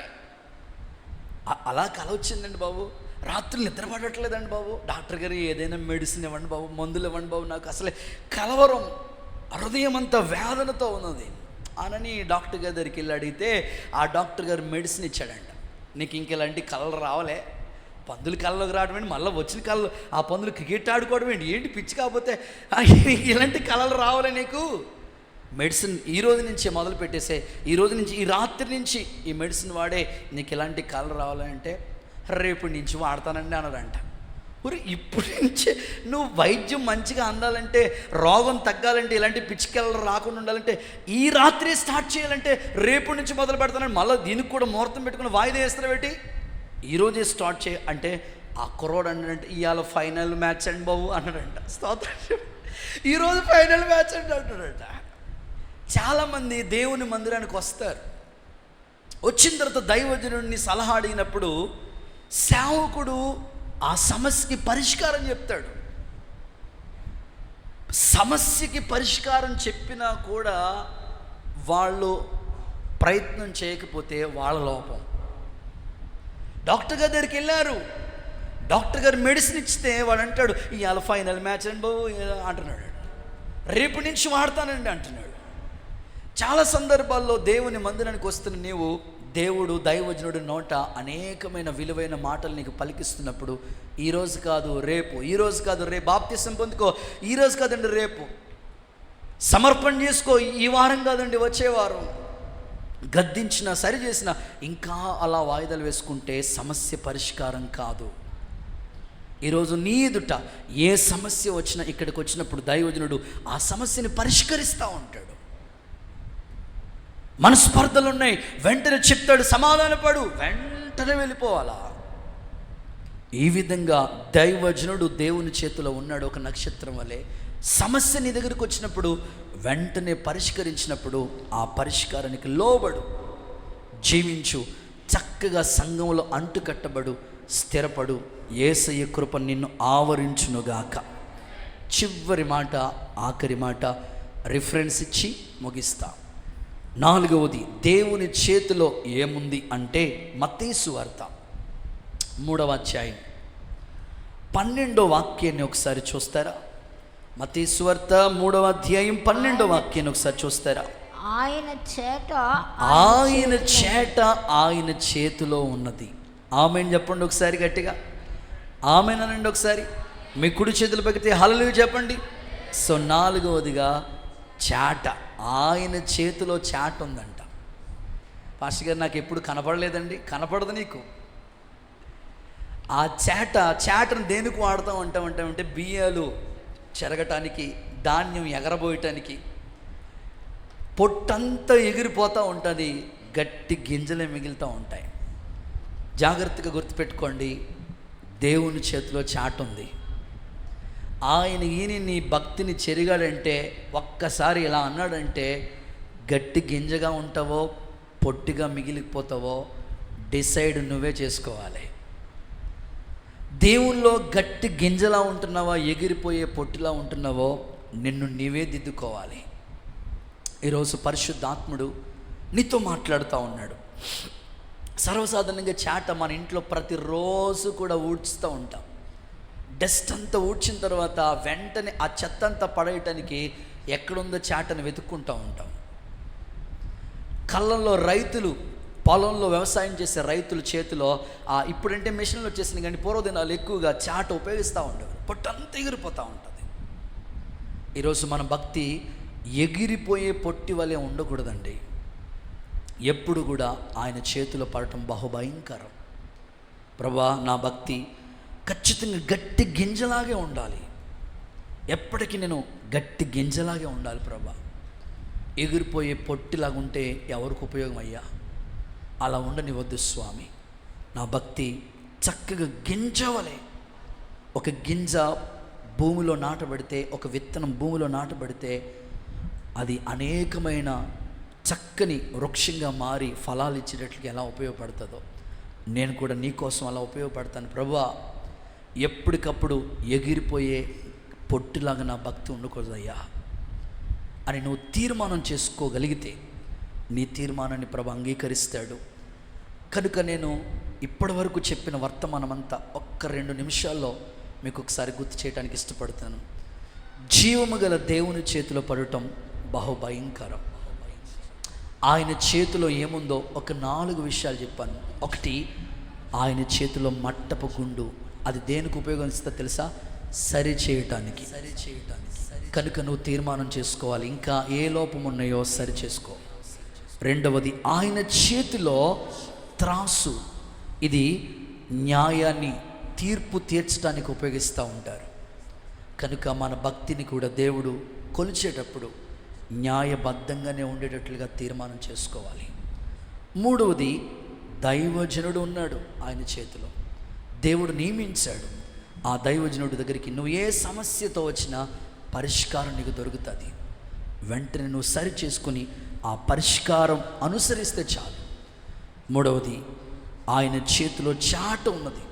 అలా కల వచ్చిందండి బాబు. రాత్రులు నిద్ర పడట్లేదండి బాబు. డాక్టర్ గారు ఏదైనా మెడిసిన్ ఇవ్వండి బాబు, మందులు ఇవ్వండి బాబు, నాకు అసలే కలవరం, హృదయం అంతా వేదనతో ఉన్నది అనని డాక్టర్ గారి దగ్గరికి వెళ్ళి అడిగితే ఆ డాక్టర్ గారు మెడిసిన్ ఇచ్చాడంట. నీకు ఇంకెలాంటి కళలు రావలే, పందులు కళ్ళలోకి రావడం ఏంటి, మళ్ళీ వచ్చిన కళ్ళు ఆ పందులు క్రికెట్ ఆడుకోవడం ఏంటి, ఏంటి పిచ్చి కాకపోతే ఇలాంటి కళలు రావాలే నీకు, మెడిసిన్ ఈ రోజు నుంచి మొదలు పెట్టేసే, ఈ రోజు నుంచి ఈ రాత్రి నుంచి ఈ మెడిసిన్ వాడే, నీకు ఇలాంటి కళలు రావాలంటే రేపటి నుంచి వాడతానండి అన్నారంట. ఊరి ఇప్పటి నుంచే నువ్వు వైద్యం మంచిగా అందాలంటే, రోగం తగ్గాలంటే, ఇలాంటి పిచ్చికలు రాకుండా ఉండాలంటే ఈ రాత్రి స్టార్ట్ చేయాలంటే రేపటి నుంచి మొదలు పెడతానండి. మళ్ళీ దీనికి కూడా ముహూర్తం పెట్టుకుని వాయిదా వేస్తారు పెట్టి ఈరోజే స్టార్ట్ చేయ అంటే ఆ కుర్రోడు అన్నాడంటే ఇవాళ ఫైనల్ మ్యాచ్ అండి బాబు అన్నాడంట. స్తోత్రం, ఈరోజు ఫైనల్ మ్యాచ్ అండి అంటాడంట. చాలామంది దేవుని మందిరానికి వస్తారు, వచ్చిన తర్వాత దైవజనుడిని సలహా అడిగినప్పుడు సేవకుడు ఆ సమస్యకి పరిష్కారం చెప్తాడు. సమస్యకి పరిష్కారం చెప్పినా కూడా వాళ్ళు ప్రయత్నం చేయకపోతే వాళ్ళ లోపం. డాక్టర్ గారి దగ్గరికి వెళ్ళారు, డాక్టర్ గారు మెడిసిన్ ఇస్తే వాడు అంటాడు ఇవాళ ఫైనల్ మ్యాచ్ అండి బాబు అంటున్నాడు, రేపు నుంచి వాడతానండి అంటున్నాడు. చాలా సందర్భాల్లో దేవుని మందిరానికి వస్తున్న నీవు, దేవుడు దైవజనుడి నోట అనేకమైన విలువైన మాటలు నీకు పలికిస్తున్నప్పుడు ఈరోజు కాదు రేపు, ఈరోజు కాదు రేపు బాప్తిసం పొందుకో, ఈరోజు కాదండి రేపు సమర్పణ చేసుకో, ఈ వారం కాదండి వచ్చే వారం, గద్దించిన సరి చేసిన ఇంకా అలా వాయిదాలు వేసుకుంటే సమస్య పరిష్కారం కాదు. ఈరోజు నీ ఎదుట ఏ సమస్య వచ్చినా ఇక్కడికి వచ్చినప్పుడు దైవజనుడు ఆ సమస్యని పరిష్కరిస్తూ ఉంటాడు. మనస్పర్ధలు ఉన్నాయి, వెంటనే చెప్తాడు, సమాధానపడు, వెంటనే వెళ్ళిపోవాలా. ఈ విధంగా దైవజనుడు దేవుని చేతిలో ఉన్నాడు ఒక నక్షత్రం వలె. సమస్య నీ దగ్గరికి వచ్చినప్పుడు వెంటనే పరిష్కరించినప్పుడు ఆ పరిష్కారానికి లోబడు, జీవించు, చక్కగా సంఘంలో అంటుకట్టబడు, స్థిరపడు. యేసయ్య కృప నిన్ను ఆవరించునుగాక. చివరి మాట, ఆఖరి మాట రిఫరెన్స్ ఇచ్చి ముగిస్తా. 4వది, దేవుని చేతిలో ఏముంది అంటే మత్తయి సువార్త 3వ అధ్యాయం 12వ వాక్యాన్ని ఒకసారి చూస్తారా? మత్తయి సువార్త 3వ అధ్యాయం 12వ వాక్యాన్ని ఒకసారి చూస్తారా? ఆయన చేట ఆయన చేతిలో ఉన్నది. ఆమెన్ చెప్పండి ఒకసారి గట్టిగా, ఆమెన్ అనండి ఒకసారి. మీ కుడి చేతులు పెగితే హల్లెలూయా చెప్పండి. సో 4వదిగా చాట, ఆయన చేతిలో చాట ఉందంట. పాస్టర్ గారు నాకు ఎప్పుడు కనపడలేదండి. కనపడదు నీకు. ఆ చాటను దేనికి వాడుతూ ఉంటామంటే బియ్యాలు చెరగటానికి, ధాన్యం ఎగరబోయటానికి. పొట్టంతా ఎగిరిపోతూ ఉంటుంది, గట్టి గింజలే మిగులుతూ ఉంటాయి. జాగ్రత్తగా గుర్తుపెట్టుకోండి, దేవుని చేతిలో చాట ఉంది. ఆయన ఈయన నీ భక్తిని చెరిగాడంటే, ఒక్కసారి ఇలా అన్నాడంటే గట్టి గింజగా ఉంటావో పొట్టిగా మిగిలిపోతావో డిసైడ్ నువ్వే చేసుకోవాలి. దేవుల్లో గట్టి గింజలా ఉంటున్నావా, ఎగిరిపోయే పొట్టిలా ఉంటున్నావో నిన్ను నీవే దిద్దుకోవాలి. ఈరోజు పరిశుద్ధాత్ముడు నీతో మాట్లాడుతూ ఉన్నాడు. సర్వసాధారణంగా చాట మన ఇంట్లో ప్రతిరోజు కూడా ఊడ్చుతూ ఉంటాం. డస్ట్ అంతా ఊడ్చిన తర్వాత వెంటనే ఆ చెత్త అంతా పడేయటానికి ఎక్కడుందో చాటను వెతుక్కుంటూ ఉంటాం. కళ్ళల్లో రైతులు, పొలంలో వ్యవసాయం చేసే రైతుల చేతిలో ఇప్పుడంటే మిషన్లు వచ్చేసినాయి, కానీ పూర్వదినాలు ఎక్కువగా చాట ఉపయోగిస్తూ ఉండేవారు. పొట్టంతా ఎగిరిపోతూ ఉంటుంది. ఈరోజు మన భక్తి ఎగిరిపోయే పొట్టి వలె ఉండకూడదండి. ఎప్పుడు కూడా ఆయన చేతిలో పడటం బహుభయంకరం. ప్రభా, నా భక్తి ఖచ్చితంగా గట్టి గింజలాగే ఉండాలి. ఎప్పటికీ నేను గట్టి గింజలాగే ఉండాలి ప్రభా. ఎగిరిపోయే పొట్టిలాగా ఉంటే ఎవరికి ఉపయోగం అయ్యా? అలా ఉండనివద్దు స్వామి. నా భక్తి చక్కగా గింజవలే. ఒక గింజ భూమిలో నాటబడితే, ఒక విత్తనం భూమిలో నాటబడితే అది అనేకమైన చక్కని వృక్షంగా మారి ఫలాలు ఇచ్చేటట్లుగా ఎలా ఉపయోగపడుతుందో నేను కూడా నీ కోసం అలా ఉపయోగపడతాను ప్రభువా. ఎప్పటికప్పుడు ఎగిరిపోయే పొట్టులాగా నా భక్తి ఉండకూడదయ్యా అని నువ్వు తీర్మానం చేసుకోగలిగితే నీ తీర్మానాన్ని ప్రభు అంగీకరిస్తాడు. కనుక నేను ఇప్పటి వరకు చెప్పిన వర్తమానమంతా ఒక్క 2 నిమిషాల్లో మీకు ఒకసారి గుర్తు చేయడానికి ఇష్టపడతాను. జీవము గల దేవుని చేతిలో పడటం బహుభయంకరం. ఆయన చేతిలో ఏముందో ఒక 4 విషయాలు చెప్పాను. ఒకటి, ఆయన చేతిలో మట్టపు గుండు. అది దేనికి ఉపయోగిస్తుందో తెలుసా? సరి చేయటానికి. కనుక నువ్వు తీర్మానం చేసుకోవాలి, ఇంకా ఏ లోపం ఉన్నాయో సరి చేసుకో. రెండవది, ఆయన చేతిలో త్రాసు. ఇది న్యాయాన్ని, తీర్పు తీర్చడానికి ఉపయోగిస్తూ ఉంటారు. కనుక మన భక్తిని కూడా దేవుడు కొలిచేటప్పుడు న్యాయబద్ధంగానే ఉండేటట్లుగా తీర్మానం చేసుకోవాలి. మూడవది, దైవజనుడు ఉన్నాడు ఆయన చేతిలో, దేవుడు నియమించాడు. ఆ దైవజనుడి దగ్గరికి నువ్వు ఏ సమస్యతో వచ్చినా పరిష్కారం నీకు దొరుకుతుంది. వెంటనే నువ్వు సరి చేసుకుని ఆ పరిష్కారం అనుసరిస్తే చాలు. మూడవది, ఆయన చేతిలో చాట ఉన్నది.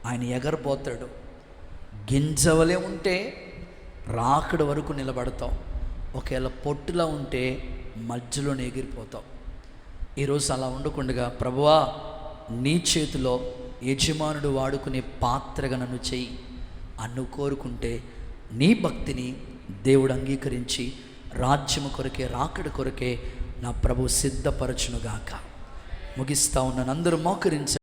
ఆయన ఎగరబోతాడు. గింజవలే ఉంటే రాకడ వరకు నిలబడతావు, ఒకవేళ పొట్టులా ఉంటే మధ్యలోనే ఎగిరిపోతావు. ఈరోజు అలా ఉండకుండా ప్రభువా నీ చేతిలో యజమానుడు వాడుకునే పాత్రగా నన్ను చెయ్యి అన్ను కోరుకుంటే నీ భక్తిని దేవుడు అంగీకరించి రాజ్యము కొరకే, రాకడ కొరకే నా ప్రభు సిద్ధపరచునుగాక. ముగిస్తా ఉన్నాను. అందరూ మోకరించండి.